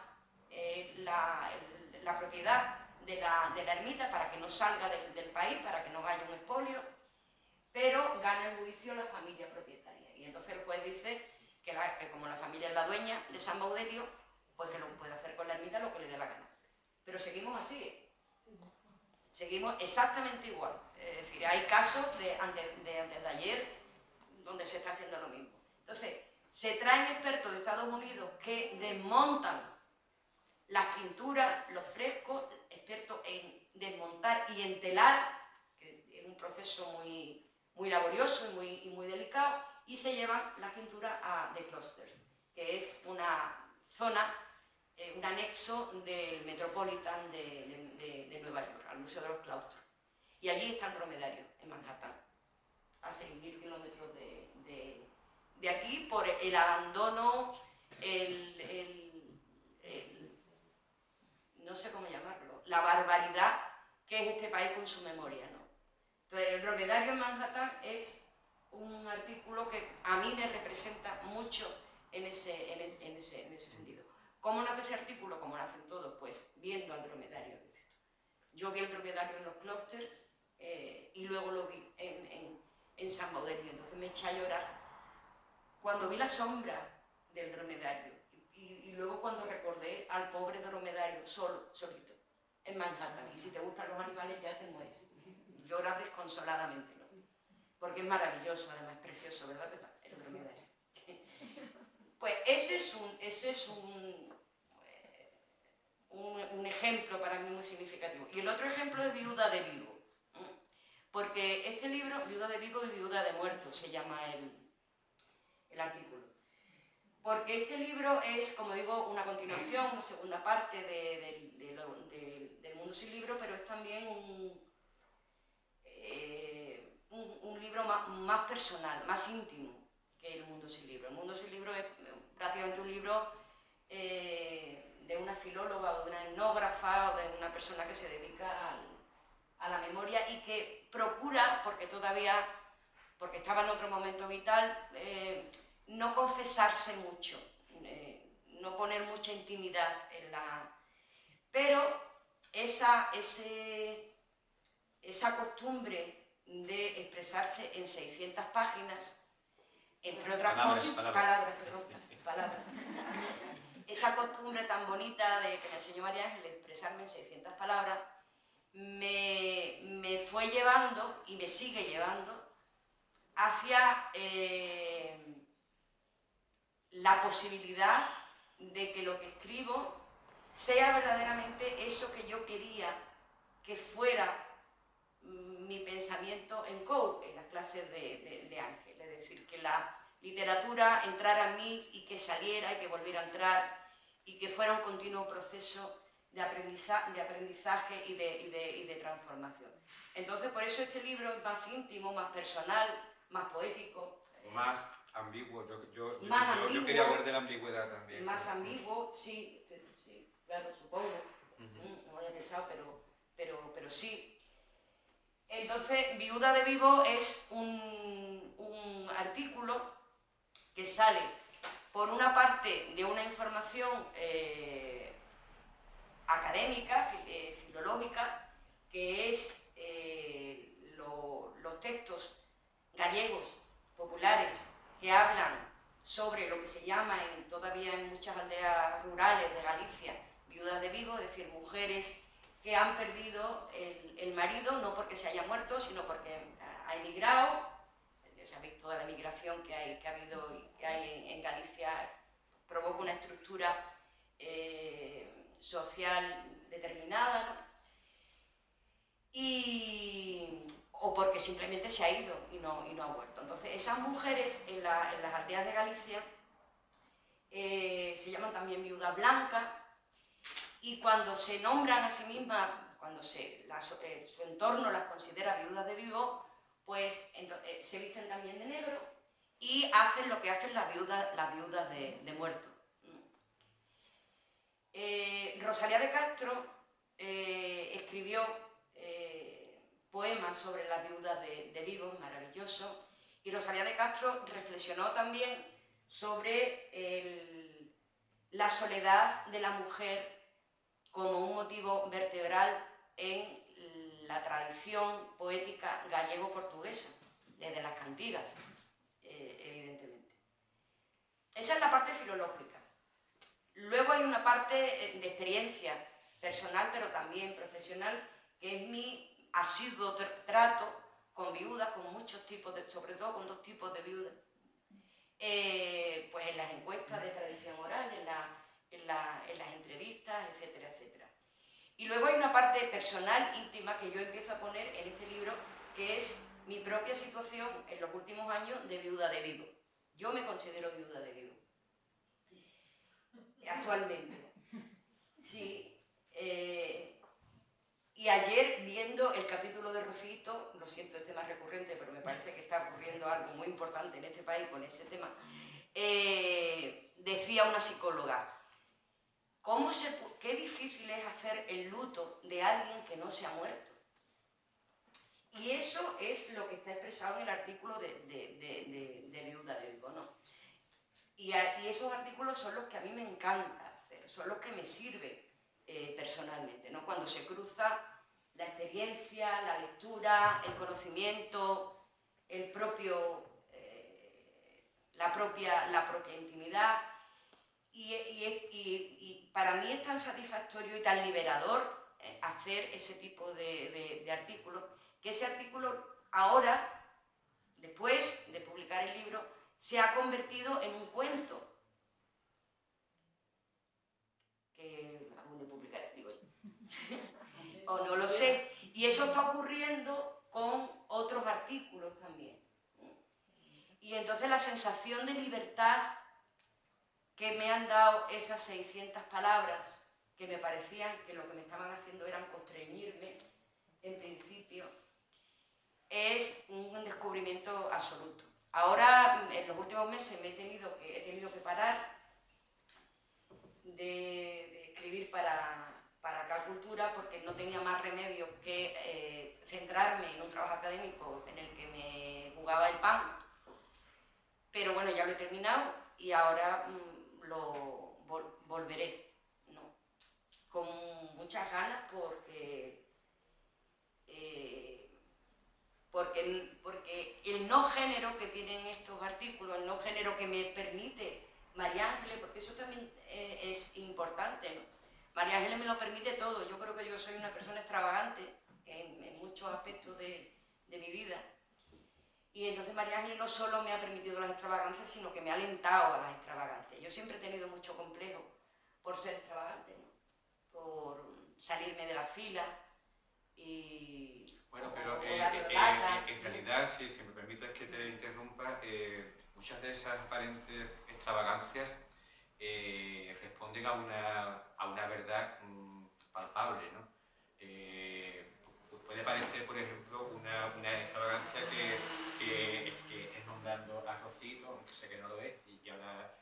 la propiedad de la ermita para que no salga del país, para que no vaya un expolio, pero gana el juicio la familia propietaria. Y entonces el juez dice que como la familia es la dueña de San Baudelio, pues que lo puede hacer con la ermita lo que le dé la gana. Pero seguimos así, ¿eh? Seguimos exactamente igual. Es decir, hay casos de antes de ayer donde se está haciendo lo mismo. Entonces, se traen expertos de Estados Unidos que desmontan las pinturas, los frescos, expertos en desmontar y en telar, que es un proceso muy, muy laborioso y muy delicado, y se llevan las pinturas a The Cloisters, que es una zona, un anexo del Metropolitan de Nueva York, al Museo de los Claustros. Y allí está el dromedario, en Manhattan, a 6.000 kilómetros de aquí, por el abandono, no sé cómo llamarlo, la barbaridad que es este país con su memoria, ¿no? Entonces, el dromedario en Manhattan es un artículo que a mí me representa mucho en ese sentido. ¿Cómo nace ese artículo? Como nacen todos, pues viendo al dromedario. Yo vi el dromedario en los clústeres y luego lo vi en San Baudelio, entonces me eché a llorar cuando vi la sombra del dromedario y luego cuando recordé al pobre dromedario solito, en Manhattan. Y si te gustan los animales ya te mueres, lloras desconsoladamente, ¿no? Porque es maravilloso, además es precioso, ¿verdad? El dromedario. Pues ese es un ejemplo para mí muy significativo. Y el otro ejemplo es Viuda de Vivo, porque este libro, Viuda de Vivo y Viuda de Muerto, se llama el artículo. Porque este libro es, como digo, una continuación, una segunda parte del Mundo sin Libro, pero es también un libro más personal, más íntimo que El Mundo sin Libro. El Mundo sin Libro es prácticamente un libro de una filóloga o de una etnógrafa o de una persona que se dedica a la memoria y que procura, porque estaba en otro momento vital, no confesarse mucho, no poner mucha intimidad en la... Pero esa costumbre de expresarse en 600 páginas, entre otras cosas... Palabras. Esa costumbre tan bonita que me enseñó María Ángel de expresarme en 600 palabras, me fue llevando y me sigue llevando hacia la posibilidad de que lo que escribo sea verdaderamente eso que yo quería que fuera mi pensamiento en COU, en las clases de Ángel. Es decir, que la literatura entrara en mí y que saliera y que volviera a entrar y que fuera un continuo proceso de aprendizaje y de transformación. Entonces, por eso este libro es más íntimo, más personal, más poético. Más ambiguo, yo quería hablar de la ambigüedad también. Más ambiguo, sí, claro, supongo. No lo había pensado, pero sí. Entonces, Viuda de Vivo es un artículo que sale, por una parte, de una información académica, filológica, que es los textos gallegos populares que hablan sobre lo que se llama todavía en muchas aldeas rurales de Galicia, viudas de Vigo, es decir, mujeres que han perdido el marido, no porque se haya muerto, sino porque ha emigrado. Sabéis toda la migración que ha habido y que hay en Galicia, provoca una estructura social determinada, ¿no? o porque simplemente se ha ido y no ha vuelto. Entonces, esas mujeres en las aldeas de Galicia se llaman también viudas blancas, y cuando se nombran a sí mismas, cuando su entorno las considera viudas de Vigo, pues se visten también de negro y hacen lo que hacen las viudas de muerto. Rosalía de Castro escribió poemas sobre las viudas de Vigo, maravilloso, y Rosalía de Castro reflexionó también sobre la soledad de la mujer como un motivo vertebral en la tradición poética gallego-portuguesa, desde las cantigas, evidentemente. Esa es la parte filológica. Luego hay una parte de experiencia personal, pero también profesional, que es mi asiduo trato con viudas, con muchos tipos, sobre todo con 2 tipos de viudas. Pues en las encuestas de tradición oral, en las entrevistas, etcétera, etcétera. Y luego hay una parte personal, íntima, que yo empiezo a poner en este libro, que es mi propia situación en los últimos años de viuda de Vigo. Yo me considero viuda de Vigo. Actualmente. Sí. Y ayer, viendo el capítulo de Rocito, lo siento, este más recurrente, pero me parece que está ocurriendo algo muy importante en este país con ese tema, decía una psicóloga, qué difícil es hacer el luto de alguien que no se ha muerto. Y eso es lo que está expresado en el artículo de Viuda de Vigo, ¿no? Y esos artículos son los que a mí me encanta hacer, son los que me sirven personalmente, ¿no? Cuando se cruza la experiencia, la lectura, el conocimiento, la propia intimidad. Y para mí es tan satisfactorio y tan liberador hacer ese tipo de artículos, que ese artículo ahora, después de publicar el libro, se ha convertido en un cuento que aún de publicar, digo yo. O no lo sé. Y eso está ocurriendo con otros artículos también. Y entonces la sensación de libertad que me han dado esas 600 palabras, que me parecían que lo que me estaban haciendo eran constreñirme, en principio, es un descubrimiento absoluto. Ahora, en los últimos meses he tenido que parar de escribir para K Cultura, porque no tenía más remedio que centrarme en un trabajo académico en el que me jugaba el pan. Pero bueno, ya lo he terminado y ahora volveré, ¿no? Con muchas ganas porque el no género que tienen estos artículos, el no género que me permite María Ángeles, porque eso también es importante, ¿no? María Ángeles me lo permite todo. Yo creo que yo soy una persona extravagante en muchos aspectos de mi vida. Y entonces María Ángeles no solo me ha permitido las extravagancias, sino que me ha alentado a las extravagancias. Yo siempre he tenido mucho complejo por ser extravagante, ¿no? Por salirme de la fila y... Bueno, pero en realidad, si me permites que te interrumpa, muchas de esas aparentes extravagancias responden a una verdad palpable, ¿no? Puede parecer, por ejemplo, una extravagancia que estés nombrando a Rocito, aunque sé que no lo es, y ahora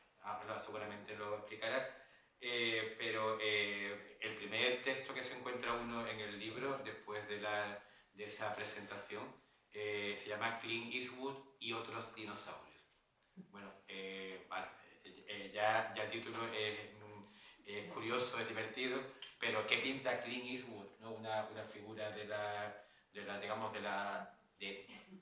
seguramente lo explicará, pero el primer texto que se encuentra uno en el libro, después de esa presentación, se llama Clint Eastwood y otros dinosaurios. Bueno, vale, ya el título es curioso, es divertido, pero ¿qué pinta Clint Eastwood, ¿no? Una figura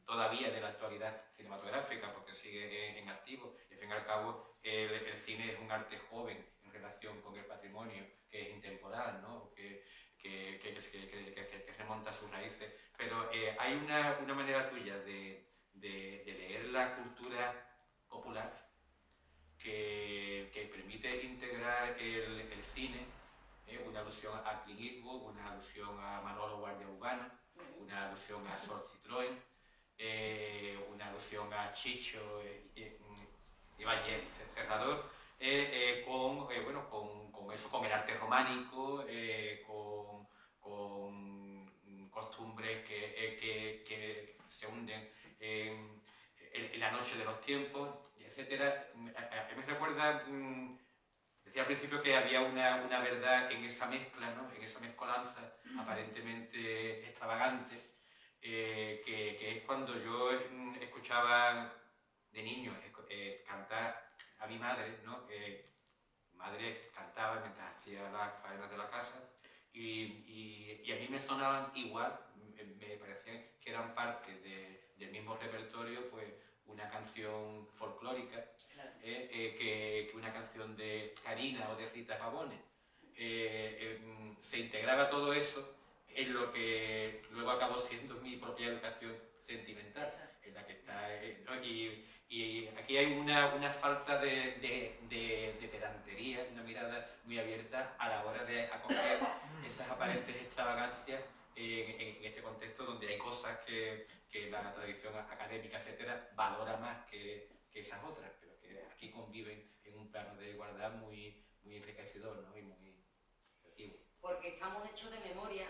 todavía de la actualidad cinematográfica, porque sigue en activo. Y al fin y al cabo, el cine es un arte joven en relación con el patrimonio, que es intemporal, ¿no? que remonta a sus raíces. Pero hay una manera tuya de leer la cultura popular que permite integrar el cine, una alusión a Clint Eastwood, una alusión a Manolo Guardia Ugana, una alusión a Sol Citroën, una alusión a Chicho Ibañez, Serrador, bueno, con eso, con el arte románico, con costumbres que se hunden en la noche de los tiempos, etc. A mí me recuerda, decía al principio que había una verdad en esa mezcla, ¿no? En esa mezcolanza aparentemente extravagante, que es cuando yo escuchaba de niño cantar a mi madre, ¿no? Mi madre cantaba mientras hacía las faenas de la casa y a mí me sonaban igual, me parecían que eran parte del mismo repertorio, pues una canción folclórica, claro. Que una canción de Karina o de Rita Pavone. Se integraba todo eso en lo que luego acabó siendo mi propia educación sentimental. Exacto. En la que está, ¿no? Y aquí hay una falta de pedantería, una mirada muy abierta a la hora de acoger esas aparentes extravagancias en este contexto donde hay cosas que la tradición académica, etcétera, valora más que esas otras, pero que aquí conviven en un plano de igualdad muy enriquecedor, ¿no? Y muy creativo. Porque estamos hechos de memoria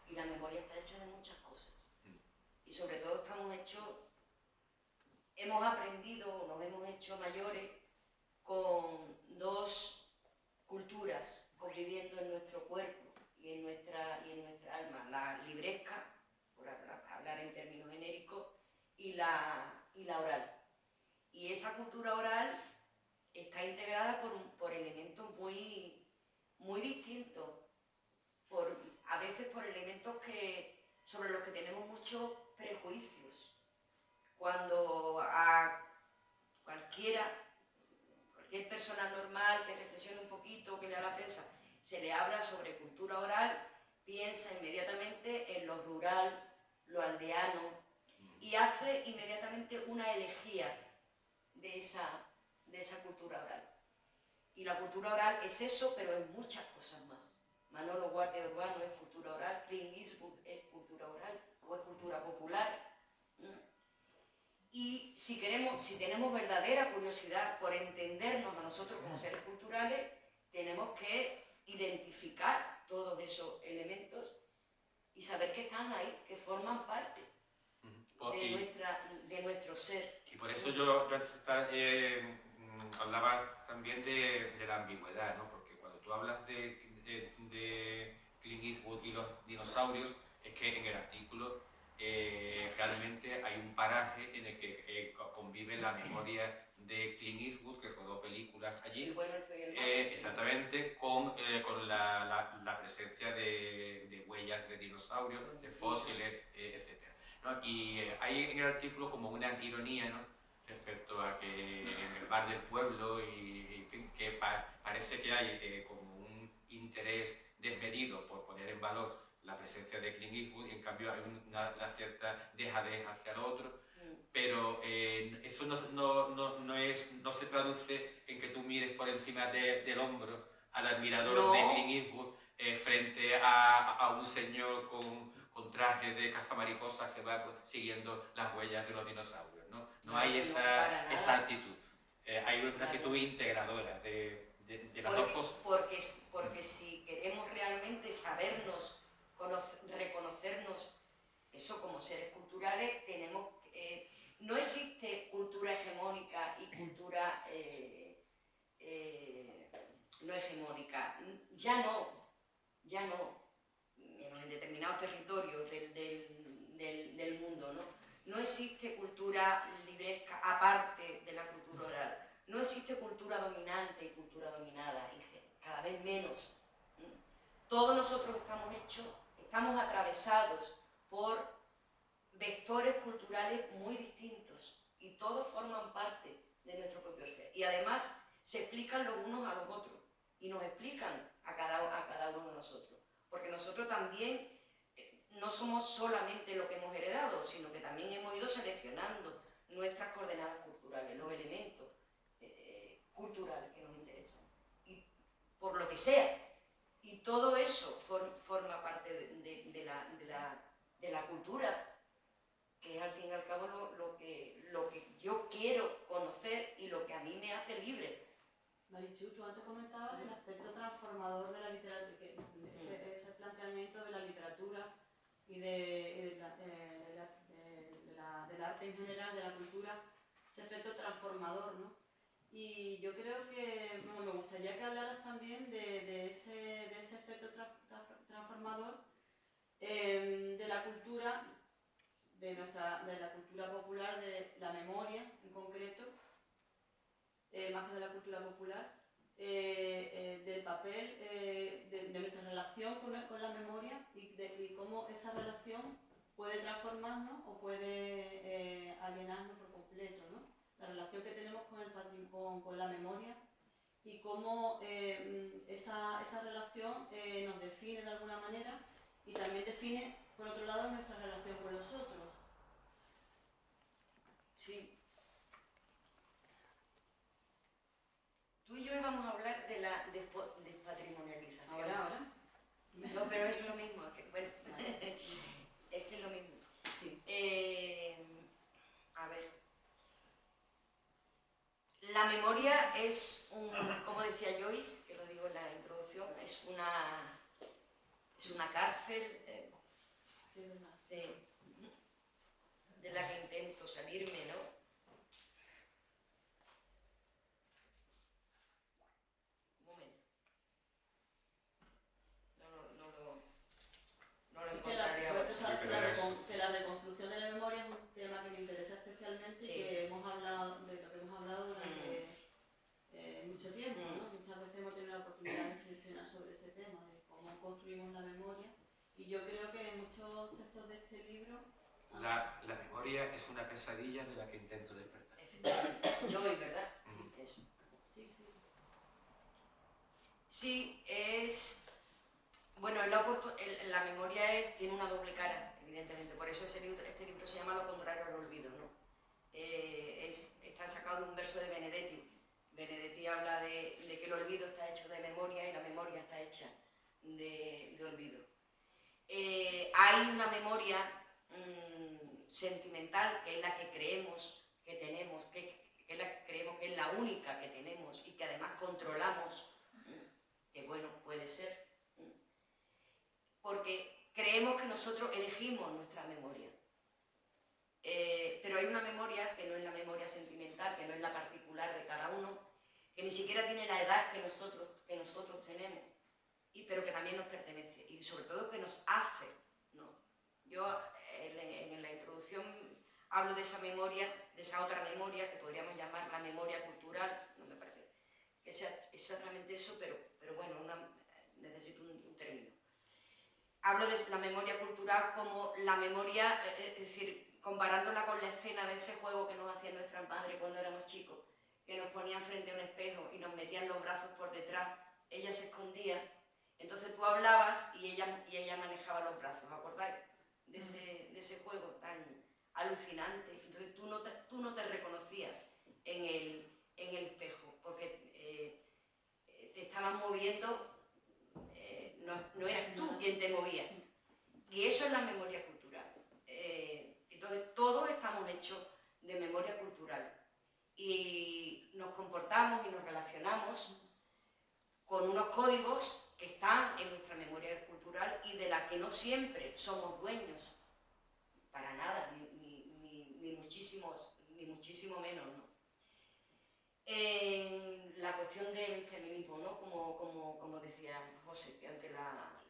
y la memoria está hecha de muchas cosas. Y sobre todo hemos aprendido, nos hemos hecho mayores con dos culturas conviviendo en nuestro cuerpo y en nuestra alma, la libresca, por hablar en términos genéricos, y la oral. Y esa cultura oral está integrada por elementos muy distintos, a veces por elementos sobre los que tenemos muchos prejuicios. Cuando a cualquier persona normal que reflexione un poquito, que lea la prensa, se le habla sobre cultura oral, piensa inmediatamente en lo rural, lo aldeano, y hace inmediatamente una elegía de esa cultura oral. Y la cultura oral es eso, pero es muchas cosas más. Manolo Guardia Urbano es cultura oral, Clint Eastwood es cultura oral, o es cultura popular. Y si tenemos verdadera curiosidad por entendernos a nosotros como seres culturales, tenemos que identificar todos esos elementos y saber que están ahí, que forman parte de nuestro ser. Y por eso yo hablaba también de la ambigüedad, ¿no? Porque cuando tú hablas de Clint Eastwood y los dinosaurios, es que en el artículo realmente hay un paraje en el que convive la memoria de Clint Eastwood, que rodó películas allí, exactamente, con la presencia de huellas de dinosaurios, de fósiles, etc. ¿no? Y hay en el artículo como una ironía, ¿no? Respecto a que en el bar del pueblo en fin, que parece que hay como un interés desmedido por poner en valor la presencia de Clint Eastwood y en cambio hay una cierta dejadez hacia el otro, pero eso no se traduce en que tú mires por encima del hombro al admirador de Clint Eastwood frente a un señor con traje de cazamariposas que va siguiendo las huellas de los dinosaurios, ¿no? No hay esa actitud, hay una actitud integradora de las dos cosas. Porque si queremos realmente sabernos, reconocernos eso como seres culturales, no existe cultura hegemónica y cultura no hegemónica, ya no, en determinados territorios del mundo, ¿no? No existe cultura libresca aparte de la cultura oral, no existe cultura dominante y cultura dominada, cada vez menos. Todos nosotros estamos atravesados por vectores culturales muy distintos y todos forman parte de nuestro propio ser. Y además se explican los unos a los otros y nos explican a cada uno de nosotros. Porque nosotros también no somos solamente lo que hemos heredado, sino que también hemos ido seleccionando nuestras coordenadas culturales, los elementos culturales que nos interesan. Y por lo que sea. Y todo eso forma parte de la la cultura, que es al fin y al cabo lo que yo quiero conocer y lo que a mí me hace libre. Marichu, tú antes comentabas el aspecto transformador de la literatura, ese planteamiento de la literatura y del arte en general, de la cultura, ese efecto transformador, ¿no? Y yo creo que, bueno, me gustaría que hablaras también de ese efecto transformador de la cultura, de la cultura popular, de la memoria en concreto, más que de la cultura popular, del papel, de nuestra relación con la memoria y cómo esa relación puede transformarnos o puede alienarnos por completo, ¿no? La relación que tenemos con la memoria y cómo esa relación nos define de alguna manera y también define, por otro lado, nuestra relación con los otros. Sí. Tú y yo íbamos a hablar de la despatrimonialización. Ahora. No, pero es lo mismo. Bueno, es que es lo mismo. Sí. A ver. La memoria es como decía Joyce, que lo digo en la introducción, es una cárcel, sí, de la que intento salirme, ¿no? Un momento. No lo encontraría ahora. Que la reconstrucción de la memoria es un tema que me interesa especialmente, sí. Que hemos hablado, de lo que hemos hablado durante mucho tiempo, ¿no? Muchas veces hemos tenido la oportunidad de reflexionar sobre ese tema, de cómo construimos la memoria, y yo creo que en muchos textos de este libro... La memoria es una pesadilla de la que intento despertar. Yo voy, ¿verdad? Eso. Sí, sí. Sí, es... Bueno, la memoria tiene una doble cara, evidentemente, por eso este libro se llama Lo contrario al olvido, ¿no? Está sacado de un verso de Benedetti. Benedetti habla de que el olvido está hecho de memoria y la memoria está hecha de olvido. Hay una memoria sentimental, que es la que creemos que tenemos, que es la que creemos que es la única que tenemos y que además controlamos, que bueno, puede ser, porque creemos que nosotros elegimos nuestra memoria. Pero hay una memoria que no es la memoria sentimental, que no es la particular de cada uno, que ni siquiera tiene la edad que nosotros tenemos, pero que también nos pertenece y sobre todo que nos hace, ¿no? Yo en la introducción hablo de esa memoria, de esa otra memoria que podríamos llamar la memoria cultural, no me parece que sea exactamente eso, pero bueno, necesito un término. Hablo de la memoria cultural como la memoria, es decir, comparándola con la escena de ese juego que nos hacían nuestras madres cuando éramos chicos, que nos ponían frente a un espejo y nos metían los brazos por detrás, ella se escondía, entonces tú hablabas y ella manejaba los brazos, ¿acordáis? De ese juego tan alucinante. Entonces tú no te reconocías en el espejo, porque te estaban moviendo, no eras tú quien te movía. Y eso es la memoria cultural. Entonces todos estamos hechos de memoria cultural. Y nos comportamos y nos relacionamos con unos códigos que están en nuestra memoria cultural y de la que no siempre somos dueños, para nada, ni muchísimo menos, ¿no? En la cuestión del feminismo, ¿no? Como decía José, que antes la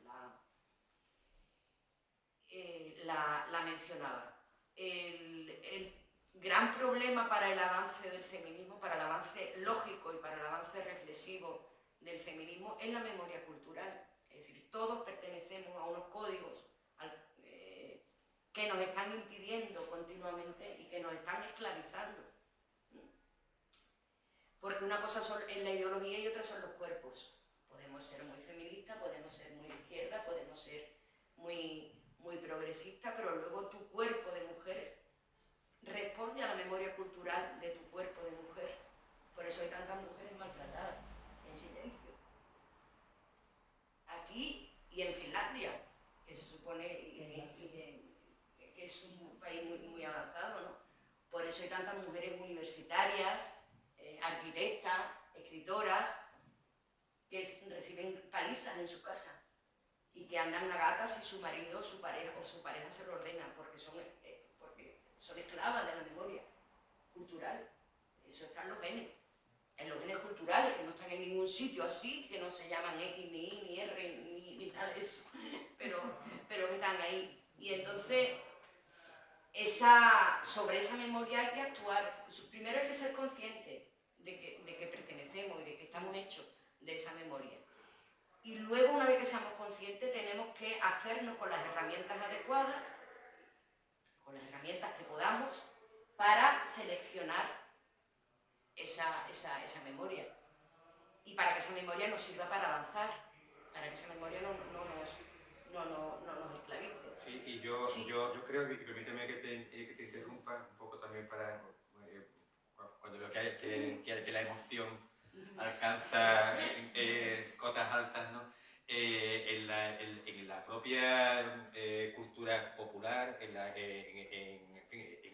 mencionaba. El gran problema para el avance del feminismo, para el avance lógico y para el avance reflexivo del feminismo es la memoria cultural. Es decir, todos pertenecemos a unos códigos que nos están impidiendo continuamente y que nos están esclavizando. Porque una cosa es la ideología y otra son los cuerpos. Podemos ser muy feministas, podemos ser muy de izquierda, podemos ser muy progresistas, pero luego tu cuerpo de mujer responde a la memoria cultural de tu cuerpo de mujer. Por eso hay tantas mujeres maltratadas, en silencio. Aquí y en Finlandia, que se supone, es un país muy avanzado, ¿no? Por eso hay tantas mujeres universitarias, arquitectas, escritoras, que reciben palizas en su casa y que andan a gatas si su marido o su pareja se lo ordena, porque son esclavas de la memoria cultural. Eso está en los genes culturales, que no están en ningún sitio así, que no se llaman X, ni Y, ni R, ni nada de eso, pero que están ahí. Y entonces, sobre esa memoria hay que actuar. Primero hay que ser consciente de que pertenecemos y de que estamos hechos de esa memoria. Y luego, una vez que seamos conscientes, tenemos que hacernos con las herramientas adecuadas, con las herramientas que podamos, para seleccionar esa memoria. Y para que esa memoria nos sirva para avanzar, para que esa memoria no nos esclavice. Sí, y yo creo, y permíteme que te interrumpa un poco también para cuando veo que la emoción alcanza cotas altas, ¿no? En la propia cultura popular, en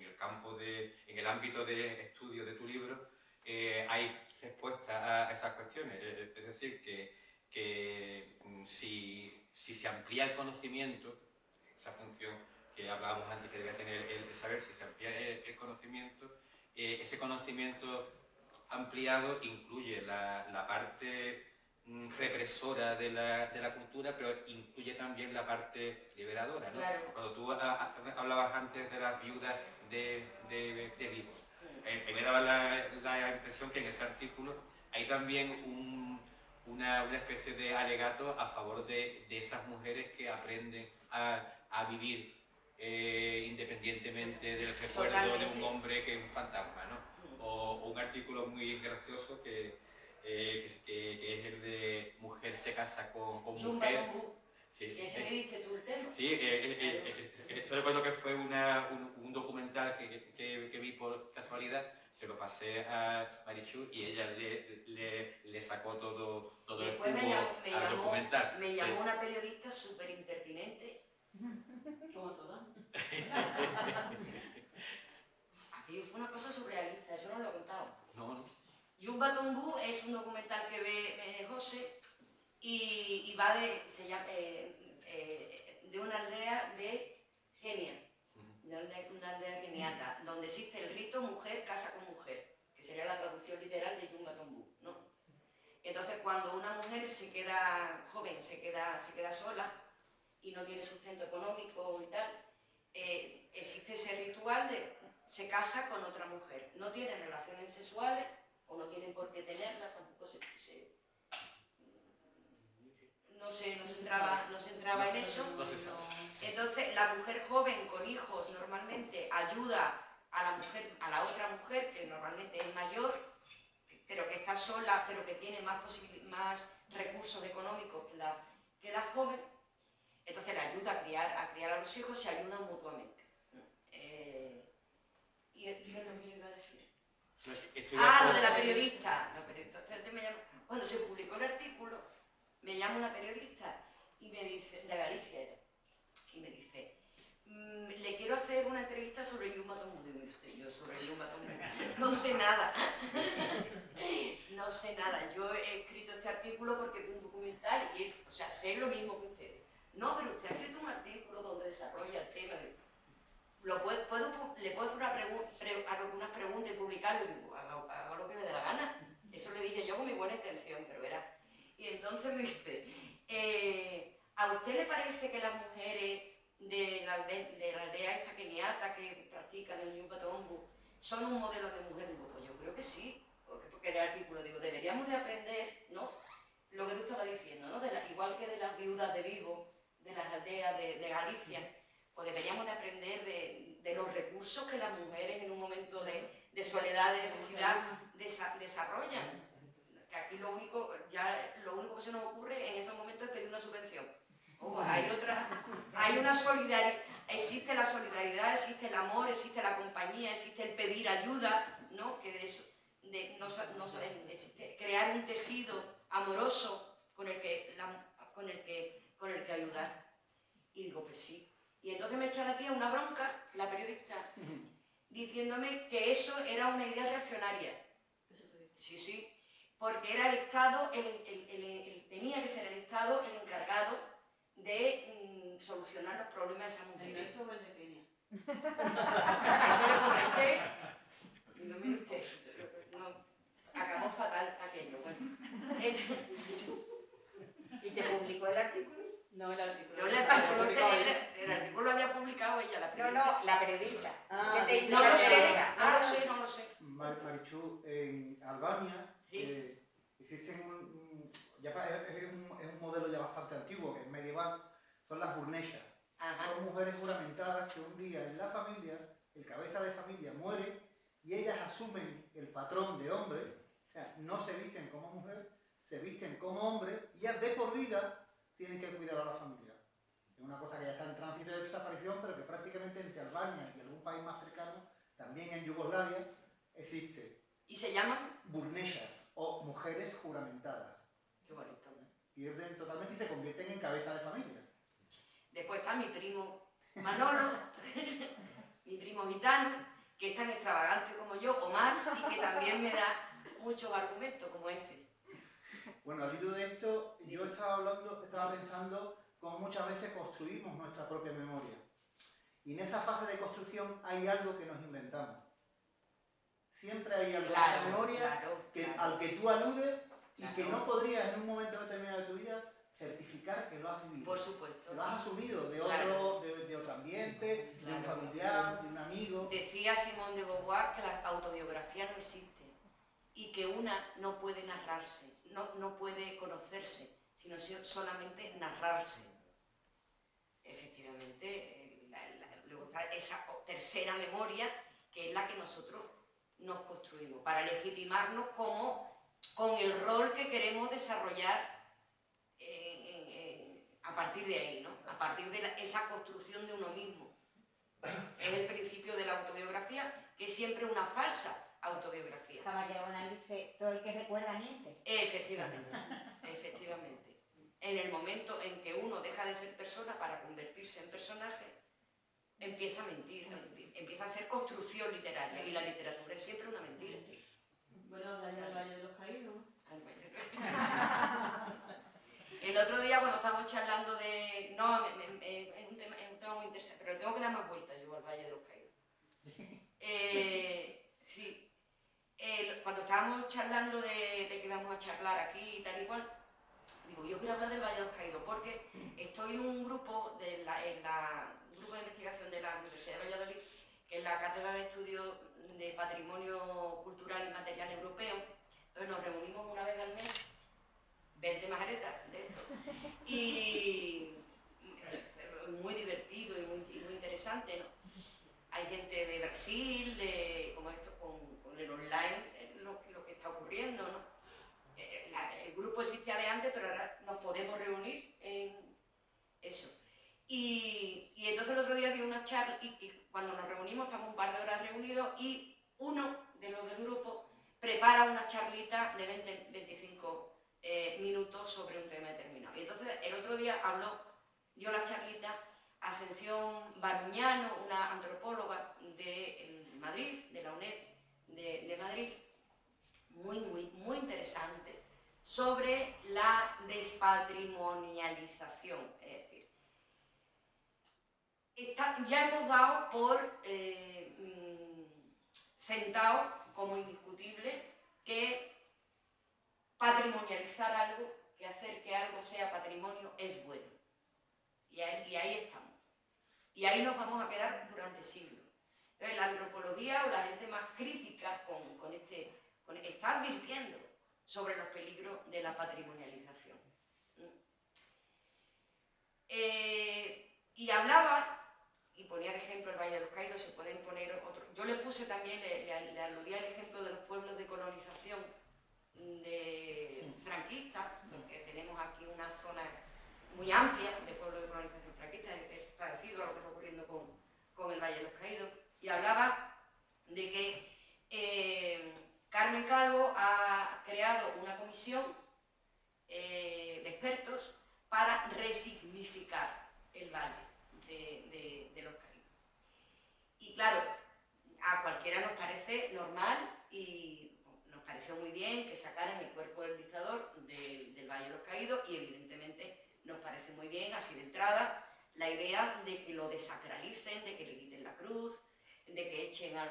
el campo en el ámbito de estudio de tu libro, hay respuesta a esas cuestiones. Es decir, que si se amplía el conocimiento, esa función que hablábamos antes que debía tener el saber, si se amplía el conocimiento, ese conocimiento ampliado incluye la parte represora de la cultura, pero incluye también la parte liberadora, ¿no? Claro. Cuando tú hablabas antes de las viudas de vivos, me daba la impresión que en ese artículo hay también una especie de alegato a favor de esas mujeres que aprenden a vivir independientemente del recuerdo Totalmente. de un hombre que es un fantasma, ¿no? O un artículo muy gracioso que es el de mujer se casa con mujer. Sí, ese me diste tú el tema. Sí, yo recuerdo que fue un documental que vi por casualidad, se lo pasé a Marichu y ella le sacó todo el jugo al documental. Me llamó una periodista súper impertinente. Como todas. Aquello fue una cosa surrealista, yo no lo he contado. No. Yumba Tombú es un documental que ve José y va de una aldea de Kenia, de una aldea keniata, donde existe el rito mujer casa con mujer, que sería la traducción literal de Yumba Tombú, ¿no? Entonces, cuando una mujer se queda joven, se queda sola y no tiene sustento económico y tal, existe ese ritual de se casa con otra mujer. No tienen relaciones sexuales o no tienen por qué tenerlas, tampoco no se entraba en eso. Entonces, la mujer joven con hijos normalmente ayuda a la otra mujer, que normalmente es mayor, pero que está sola, pero que tiene más recursos económicos que la joven. Entonces, la ayuda a criar a los hijos, se ayudan mutuamente. ¿Y qué es lo que yo iba a decir? Lo de la periodista. Cuando se publicó el artículo, me llama una periodista y me dice, de Galicia era, y me dice, le quiero hacer una entrevista sobre Yumba Tombú. Digo, yo sobre Yumba Tombú no sé nada. No sé nada. Yo he escrito este artículo porque es un documental y, sé lo mismo que ustedes. No, pero usted ha escrito un artículo donde desarrolla el tema. Le puedo hacer algunas preguntas y publicarlo. Digo, haga lo que le dé la gana. Eso le dije yo con mi buena intención, pero verá. Y entonces me dice, ¿a usted le parece que las mujeres de la aldea esta keniata que practican el Yumba Tombú son un modelo de mujer? Digo, pues yo creo que sí, porque en el artículo digo, deberíamos de aprender, ¿no? Lo que tú estabas diciendo, ¿no? Igual que de las viudas de Vigo, de las aldeas de Galicia, pues deberíamos de aprender de los recursos que las mujeres en un momento de soledad, de necesidad, desarrollan. Que aquí lo único que se nos ocurre en esos momentos es pedir una subvención. Hay una solidaridad, existe la solidaridad, existe el amor, existe la compañía, existe el pedir ayuda, ¿no? Que de eso, existe crear un tejido amoroso con el que ayudar. Y digo, pues sí. Y entonces me echa la tía una bronca, la periodista, diciéndome que eso era una idea reaccionaria. Sí, sí, porque era el Estado, tenía que ser el Estado el encargado de solucionar los problemas de esa mujer. ¿El nuestro o el de Kenia? Eso le contesté. No mire usted, no, acabó fatal aquello. Bueno. ¿Y te publicó el artículo? No, el artículo. No, el artículo lo había publicado ella, la periodista. No, la periodista. Ah, ¿Qué te no lo sé, periodista? no lo sé. Marichu, en Albania existen es un modelo ya bastante antiguo, que es medieval, son las burneshas. Son mujeres juramentadas que un día en la familia, el cabeza de familia muere y ellas asumen el patrón de hombre, o sea, no se visten como mujer, se visten como hombre y ya de por vida tienen que cuidar a la familia. Es una cosa que ya está en tránsito de desaparición, pero que prácticamente entre Albania y algún país más cercano, también en Yugoslavia, existe. ¿Y se llaman? Burneshas o mujeres juramentadas. Qué bonito. Pierden totalmente y se convierten en cabeza de familia. Después está mi primo Manolo, mi primo gitano, que es tan extravagante como yo, o más, y que también me da muchos argumentos como ese. Bueno, al hilo de esto, yo estaba pensando cómo muchas veces construimos nuestra propia memoria. Y en esa fase de construcción hay algo que nos inventamos. Siempre hay algo en esa memoria al que tú aludes y que no podrías en un momento determinado de tu vida certificar que lo has vivido. Por supuesto. Que lo has asumido de otro ambiente, de un familiar, de un amigo. Decía Simone de Beauvoir que la autobiografía no existe y que una no puede narrarse, no puede conocerse, sino solamente narrarse. Efectivamente, luego está esa tercera memoria que es la que nosotros nos construimos para legitimarnos con el rol que queremos desarrollar a partir de ahí, ¿no? A partir de esa construcción de uno mismo. Es el principio de la autobiografía, que es siempre una falsa autobiografía. Caballero Bonal dice, todo el que recuerda miente. Efectivamente, efectivamente. En el momento en que uno deja de ser persona para convertirse en personaje, empieza a mentir, empieza a hacer construcción literaria, y la literatura es siempre una mentira. Bueno, el Valle de los Caídos. El otro día cuando estábamos charlando de... No, es un tema muy interesante, pero tengo que dar más vueltas yo al Valle de los Caídos. Sí. Cuando estábamos charlando de que íbamos a charlar aquí y tal y cual, digo, yo quiero hablar del Valle de los Caídos porque estoy en un grupo en un grupo de investigación de la Universidad de Valladolid, que es la Cátedra de Estudios de Patrimonio Cultural y Material Europeo. Entonces nos reunimos una vez al mes, 20 majaretas de esto, y muy divertido y muy interesante, ¿no? Hay gente de Brasil, como esto con el online, lo que está ocurriendo, ¿no? El grupo existía de antes, pero ahora nos podemos reunir en eso. Y entonces el otro día di una charla, y cuando nos reunimos, estamos un par de horas reunidos, y uno de los del grupo prepara una charlita de 20-25 minutos sobre un tema determinado. Y entonces el otro día dio la charlita Ascensión Baruñano, una antropóloga de Madrid, de la UNED de Madrid, muy interesante, sobre la despatrimonialización. Es decir, ya hemos dado por sentado como indiscutible que patrimonializar algo, que hacer que algo sea patrimonio es bueno. Y ahí estamos. Y ahí nos vamos a quedar durante siglos. Entonces, la antropología o la gente más crítica está advirtiendo sobre los peligros de la patrimonialización. Y hablaba, y ponía el ejemplo el Valle de los Caídos, se pueden poner otros. Yo le puse también, le aludía el ejemplo de los pueblos de colonización de franquistas, porque tenemos aquí una zona muy amplia de pueblos de colonización franquista, es parecido a lo que está ocurriendo con el Valle de los Caídos, y hablaba de que Carmen Calvo ha creado una comisión de expertos para resignificar el valle de Caídos y evidentemente nos parece muy bien, así de entrada, la idea de que lo desacralicen, de que le quiten la cruz, de que echen al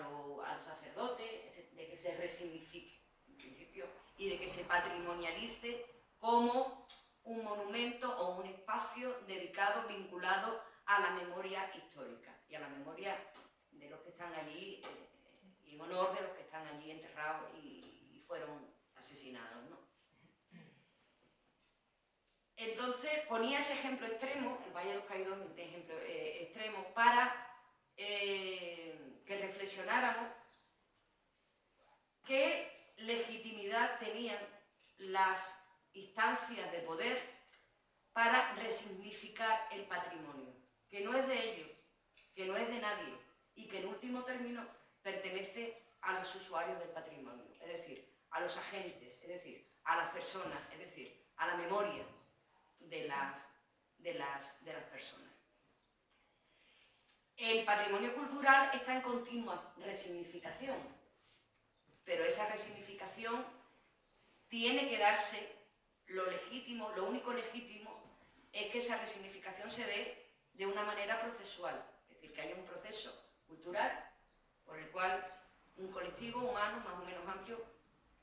sacerdote, de que se resignifique, en principio, y de que se patrimonialice como un monumento o un espacio dedicado, vinculado a la memoria histórica y a la memoria de los que están allí, y en honor de los que están allí enterrados y fueron asesinados, ¿no? Entonces ponía ese ejemplo extremo, el Valle de los Caídos, de ejemplo extremo, para que reflexionáramos qué legitimidad tenían las instancias de poder para resignificar el patrimonio, que no es de ellos, que no es de nadie y que en último término pertenece a los usuarios del patrimonio, es decir, a los agentes, es decir, a las personas, es decir, a la memoria de las personas. El patrimonio cultural está en continua resignificación, pero esa resignificación tiene que darse, lo legítimo, lo único legítimo es que esa resignificación se dé de una manera procesual, es decir, que haya un proceso cultural por el cual un colectivo humano más o menos amplio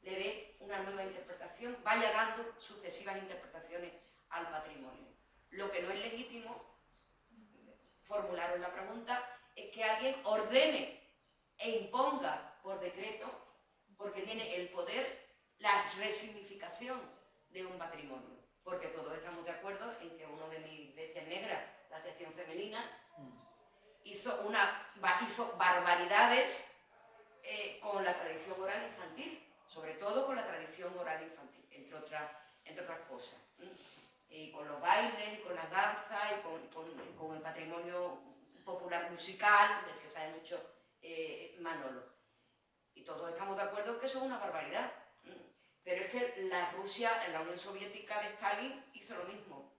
le dé una nueva interpretación, vaya dando sucesivas interpretaciones al patrimonio. Lo que no es legítimo, formularon la pregunta, es que alguien ordene e imponga por decreto, porque tiene el poder, la resignificación de un patrimonio. Porque todos estamos de acuerdo en que uno de mis bestias negras, la sección femenina, hizo barbaridades con la tradición oral infantil, sobre todo con la tradición oral infantil, entre otras cosas. Y con los bailes, y con las danzas, y con el patrimonio popular musical, del que sabe mucho Manolo. Y todos estamos de acuerdo en que eso es una barbaridad. Pero es que la Rusia, en la Unión Soviética de Stalin, hizo lo mismo.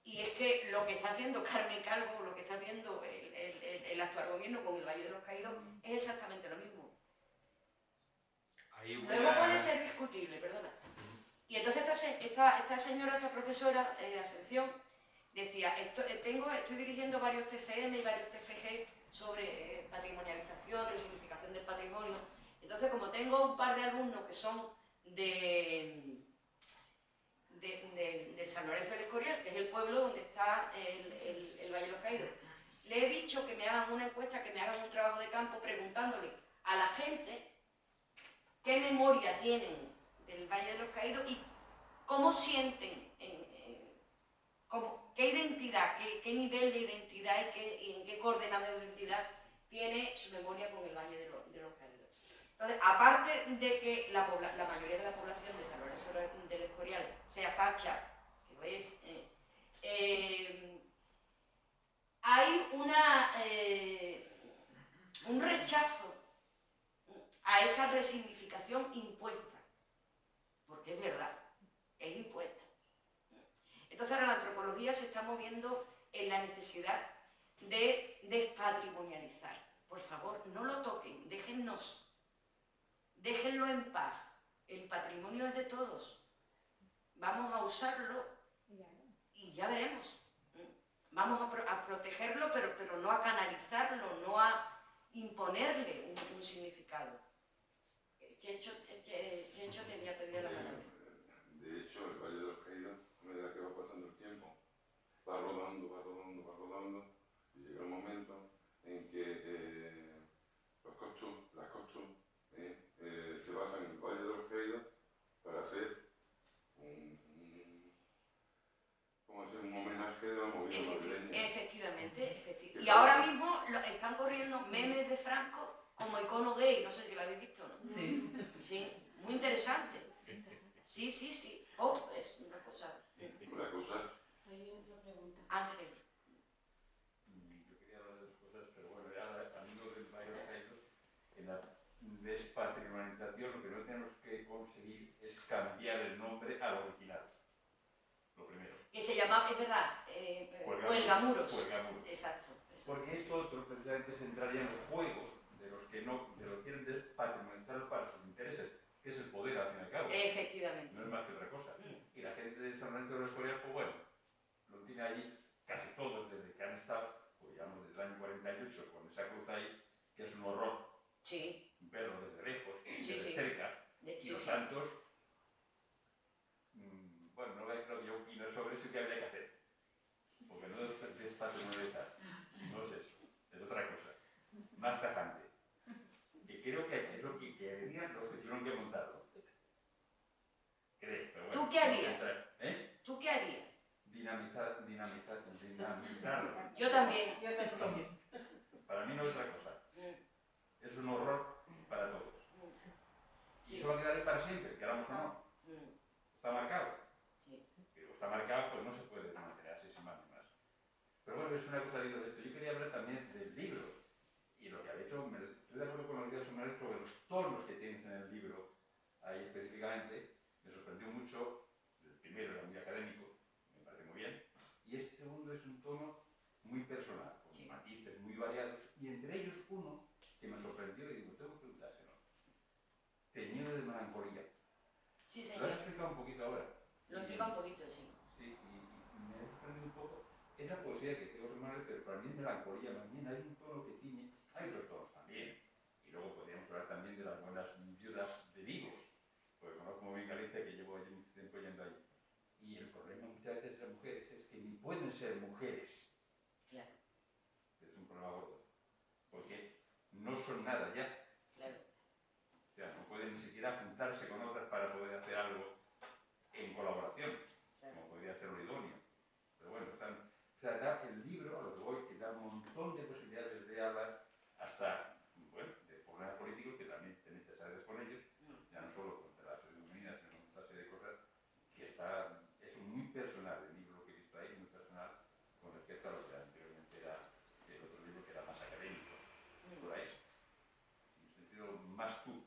Y es que lo que está haciendo Carmen Calvo, lo que está haciendo el actual gobierno con el Valle de los Caídos, es exactamente lo mismo. Luego puede ser discutible, perdona. Y entonces esta señora, esta profesora de Asunción, decía, estoy dirigiendo varios TFM y varios TFG sobre patrimonialización, resignificación del patrimonio. Entonces, como tengo un par de alumnos que son de San Lorenzo del Escorial, que es el pueblo donde está el Valle de los Caídos, le he dicho que me hagan una encuesta, que me hagan un trabajo de campo preguntándole a la gente qué memoria tienen del Valle de los Caídos y cómo sienten, qué identidad, qué nivel de identidad y en qué coordenada de identidad tiene su memoria con el Valle de los Caídos. Entonces, aparte de que la mayoría de la población de San Lorenzo del Escorial sea facha, que lo es, hay un rechazo a esa resignificación impuesta, porque es verdad, es impuesta. Entonces ahora la antropología se está moviendo en la necesidad de despatrimonializar. Por favor, no lo toquen, déjenlo en paz. El patrimonio es de todos. Vamos a usarlo y ya veremos. Vamos a protegerlo, pero no a canalizarlo, no a imponerle un significado. Chencho tenía pedida la palabra. De hecho, el Valle de los Caídos, a medida que va pasando el tiempo, va rodando, y llega un momento en que las costus se basan en el Valle de los Caídos para hacer un homenaje de la movida madrileña. Efectivamente. Y ahora mismo están corriendo memes de Franco como icono gay, no sé si lo habéis visto, ¿no? Sí. Sí, muy interesante. Sí. Oh, es una cosa. Una cosa. Hay otra pregunta. Ángel. Yo quería hablar de dos cosas, pero bueno, ya al hilo del Valle de los Caídos, en la despatrimonialización lo que no tenemos que conseguir es cambiar el nombre al original. Lo primero. Que se llamaba, es verdad, Huelgamuros. Exacto. Porque esto otro precisamente se entraría en el juego de los que quieren despatrimonializar para sus intereses, que es el poder al fin y al cabo. Efectivamente. No es más que otra cosa. y la gente de San Lorenzo de los Escorial, pues bueno, lo tiene allí casi todos desde que han estado, pues digamos desde el año 48, con esa cruz ahí, que es un horror. Sí. Verlo desde lejos y Sí, desde sí. cerca. Sí, Y los sí. santos, bueno, no veis lo que yo opino sobre eso que habría que hacer. Porque no es patrimonio de tal. No es eso, es otra cosa. Más tajante. Que creo que es lo que querían los que tuvieron que montarlo. Creo, pero bueno. ¿Tú qué harías? ¿Eh? ¿Tú qué harías? Dinamitarlo. Yo también. Para mí no es otra cosa. Es un horror para todos. Sí. Y eso va a quedar ahí para siempre, queramos o no. Está marcado. Sí. Pero está marcado, pues no se puede mantener así sin más ni más. Pero bueno, es una cosa de esto. Yo quería hablar también del libro. Y lo que ha hecho, estoy de acuerdo con lo que ha dicho Manuel sobre los tonos que tienes en el libro, ahí específicamente. Me sorprendió mucho. El primero era muy académico, me parece muy bien. Y este segundo es un tono muy personal, con matices muy variados. Y entre ellos uno que me sorprendió y digo, tengo que preguntárselo. Teñido de melancolía. Sí, ¿Lo has señor. explicado un poquito ahora? Lo explica un poquito, sí. Sí, y me ha sorprendido un poco esa poesía que tengo en Manuel, pero para mí es melancolía, más bien hay un tono que tiñe, hay otros tonos también. Y luego podríamos hablar también de las buenas viudas de Vigos, porque conozco muy bien Galicia, que llevo allí mucho tiempo yendo allí. Y el problema muchas veces de las mujeres es que ni pueden ser mujeres. Claro. Es un problema gordo, porque no son nada ya. Claro. O sea, no pueden ni siquiera juntarse con otras para poder hacer algo en colaboración, como podría ser lo idóneo. Pero bueno, o sea, da el libro, a lo que voy, que da un montón de posibilidades de hablar hasta, bueno, de problemas políticos que también tenéis que saber con ellos, ya no solo contra las femeninas, sino con otra serie de cosas, que es muy personal el libro que he visto ahí, muy personal, con respecto a lo que anteriormente era el otro libro que era más académico, por ahí. En un sentido más tú,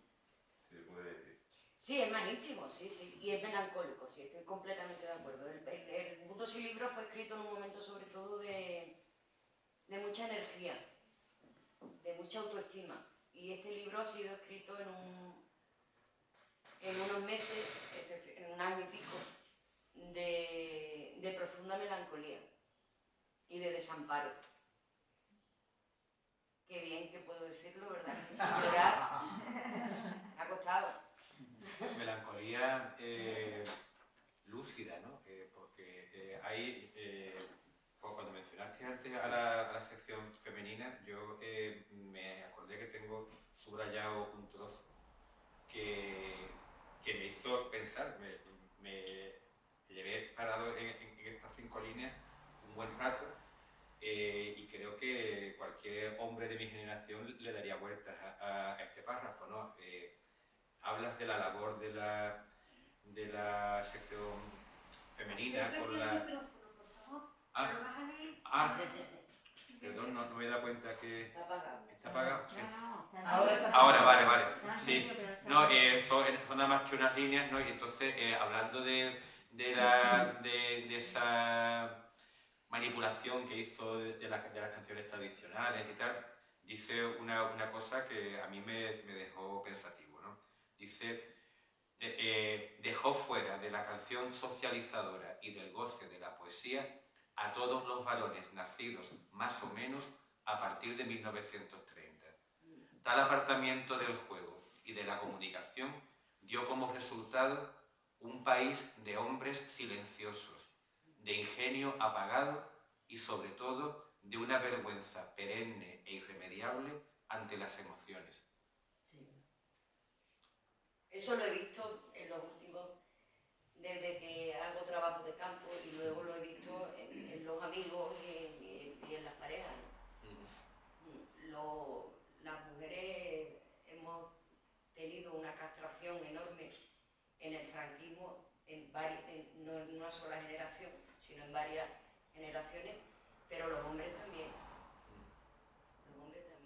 se puede decir. Sí, es más íntimo, sí, sí, y es melancólico, sí, estoy completamente de acuerdo. El Mundo sin libro fue escrito en un momento sobre todo de mucha energía, de mucha autoestima, y este libro ha sido escrito en unos meses, en un año y pico, de profunda melancolía y de desamparo. Qué bien que puedo decirlo, ¿verdad? Sin llorar, me ha costado. Melancolía lúcida, ¿no? Porque ahí, pues cuando mencionaste antes a la sección femenina, yo me acordé que tengo subrayado un trozo que me hizo pensar, me llevé parado en estas 5 líneas un buen rato. Y creo que cualquier hombre de mi generación le daría vueltas a este párrafo, ¿no? Hablas de la labor de la sección femenina con la... Perdón, no me he dado cuenta que... Está apagado. ¿Está apagado? Sí. Ahora, Vale. Sí. No, son nada más que unas líneas, ¿no? Y entonces, hablando de esa manipulación que hizo de las canciones tradicionales y tal, dice una cosa que a mí me dejó pensativo, ¿no? Dice, dejó fuera de la canción socializadora y del goce de la poesía a todos los varones nacidos más o menos a partir de 1930. Tal apartamiento del juego y de la comunicación dio como resultado un país de hombres silenciosos, de ingenio apagado y sobre todo de una vergüenza perenne e irremediable ante las emociones. Sí. Eso lo he visto en los últimos, desde que hago trabajo de campo, y luego lo he visto en los amigos y en las parejas, ¿no? Las mujeres hemos tenido una castración enorme en el franquismo, no en una sola generación, sino en varias generaciones, pero los hombres también.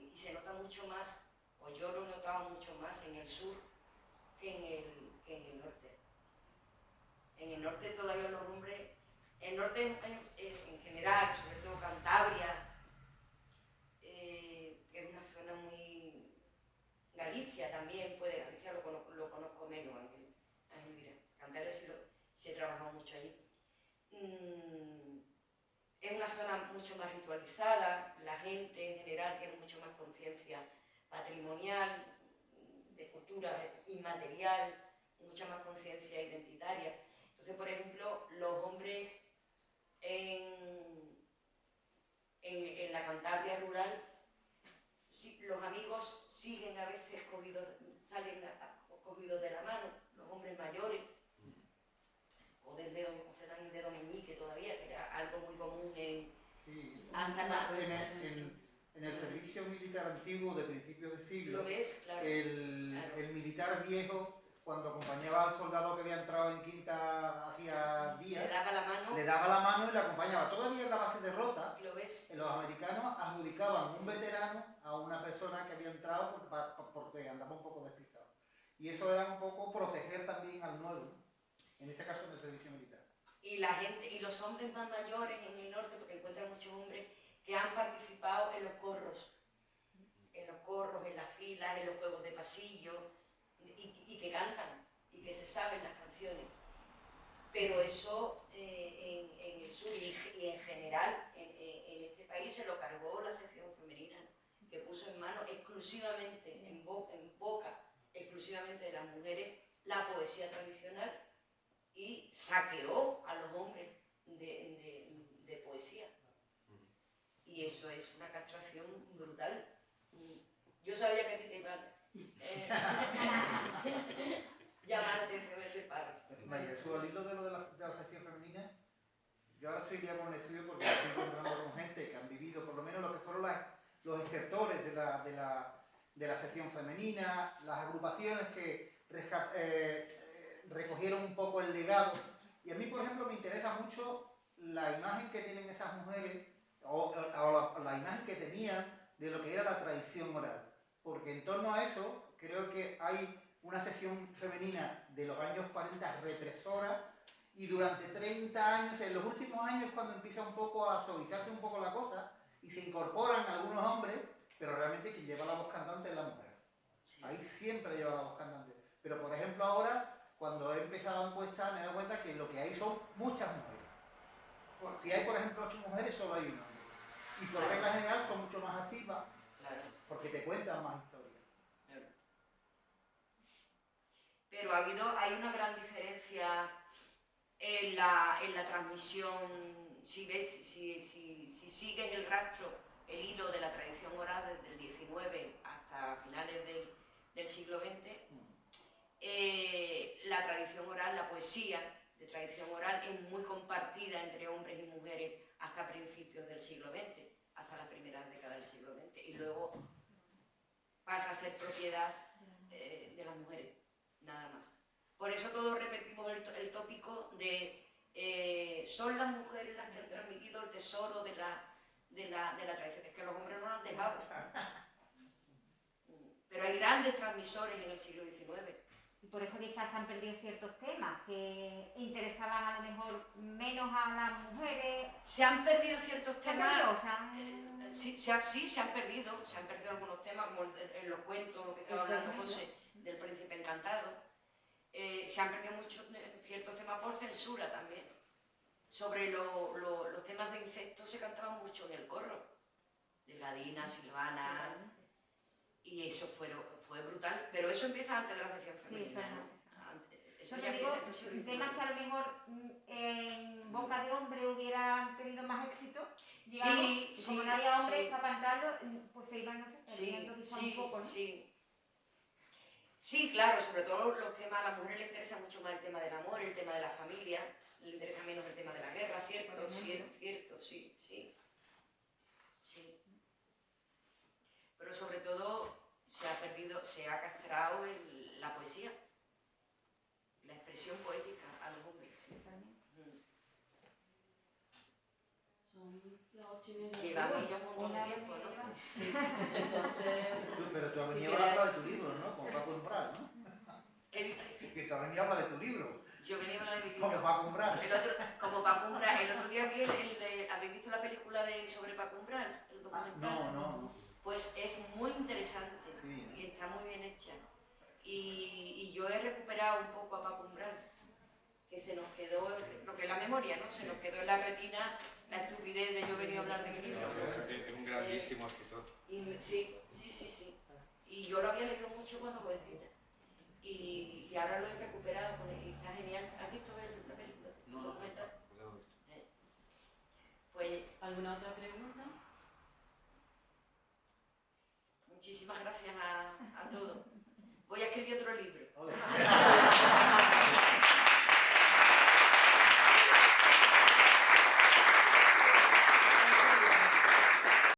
Y se nota mucho más, o yo lo he notado mucho más en el sur que en el norte. En el norte todavía los hombres, el norte en general, sobre todo Cantabria, es una zona muy... Galicia también, Galicia lo conozco menos, Ángel Mira. Cantabria sí trabajado mucho allí. Es una zona mucho más ritualizada, la gente en general tiene mucho más conciencia patrimonial, de cultura inmaterial, mucha más conciencia identitaria. Entonces, por ejemplo, los hombres en la Cantabria rural, los amigos siguen a veces salen cogidos de la mano, los hombres mayores, o se dan el dedo meñique todavía, que era algo muy común en el servicio militar antiguo de principios de siglo. ¿Lo ves? Claro. El militar viejo, cuando acompañaba al soldado que había entrado en quinta hacía días, le daba la mano y le acompañaba. Todavía en la base de Rota, ¿lo ves? Los americanos adjudicaban un veterano a una persona que había entrado porque andaba un poco despistado. Y eso era un poco proteger también al nuevo, en este caso en el servicio militar. Y la gente, y los hombres más mayores en el norte, porque encuentran muchos hombres que han participado en los corros, en las filas, en los juegos de pasillo, y que cantan, y que se saben las canciones. Pero eso en el sur y en general en este país se lo cargó la sección femenina, que puso en mano exclusivamente, en boca exclusivamente de las mujeres, la poesía tradicional y saqueó a los hombres de poesía. Y eso es una castración brutal. Yo sabía que a ti te iban llamar la atención ese párrafo. María, al hilo de la sección femenina, yo ahora estoy ya con el estudio porque estoy encontrando con gente que han vivido, por lo menos lo que fueron los exceptores de la sección femenina, las agrupaciones que recogieron un poco el legado. Y a mí, por ejemplo, me interesa mucho la imagen que tienen esas mujeres, o la imagen que tenían de lo que era la tradición oral. Porque en torno a eso, creo que hay una sección femenina de los años 40 represora, y durante 30 años, en los últimos años, cuando empieza un poco a suavizarse un poco la cosa, y se incorporan algunos hombres, pero realmente quien lleva la voz cantante es la mujer. Sí. Ahí siempre lleva la voz cantante. Pero por ejemplo ahora, cuando he empezado a encuestar, me he dado cuenta que lo que hay son muchas mujeres. Si hay, por ejemplo, 8 mujeres, solo hay un hombre. Y por regla general son mucho más activas, porque te cuentan más historias. Pero hay una gran diferencia en la transmisión, si sigues el rastro, el hilo de la tradición oral desde el 19 hasta finales del siglo XX, la tradición oral, la poesía de tradición oral es muy compartida entre hombres y mujeres hasta principios del siglo XX, hasta las primeras décadas del siglo XX, y luego pasa a ser propiedad de las mujeres, nada más. Por eso todos repetimos el tópico de son las mujeres las que han transmitido el tesoro de la tradición. Es que los hombres no lo han dejado. Pero hay grandes transmisores en el siglo XIX. Y por eso quizás se han perdido ciertos temas que interesaban a lo mejor menos a las mujeres. Se han perdido ciertos temas. Sí, se han perdido algunos temas, como en los cuentos, lo que estaba hablando José, del Príncipe Encantado. Se han perdido ciertos temas por censura también. Sobre los temas de insectos se cantaban mucho en el corro. Delgadina, Silvana. Y eso fue brutal. Pero eso empieza antes de la sección femenina, ¿no? Eso ya digo, temas que a lo mejor en boca de hombre hubieran tenido más éxito, digamos, y como no había hombres para cantarlo, pues se iban, no sé, perdiendo quizá un poco, ¿no? Sí, claro, sobre todo los temas, a la mujer le interesa mucho más el tema del amor, el tema de la familia, le interesa menos el tema de la guerra, ¿cierto? Sí. Pero sobre todo se ha castrado la poesía, la expresión poética a los hombres. Son las 8:30. Llevamos ya un montón de tiempo, ¿no? Sí, entonces... Pero tú has venido a hablar de tu libro, ¿no? Como Paco Umbral, ¿no? ¿Qué dices? Que tú has venido a hablar de tu libro. Yo venía a hablar de mi libro. Como Paco Umbral. Como Paco Umbral. El otro día vi ¿habéis visto la película sobre Paco Umbral? El documental. No. Pues es muy interesante y está muy bien hecha. Y yo he recuperado un poco a Paco Umbral. que se nos quedó, lo que es la memoria, ¿no? Se nos quedó en la retina la estupidez de yo venir a hablar de mi libro. Es un grandísimo escritor. Sí. Y yo lo había leído mucho cuando jovencita. Y ahora lo he recuperado y está genial. ¿Has visto la película? No. Pues, ¿alguna otra pregunta? muchísimas gracias a todos. Voy a escribir otro libro.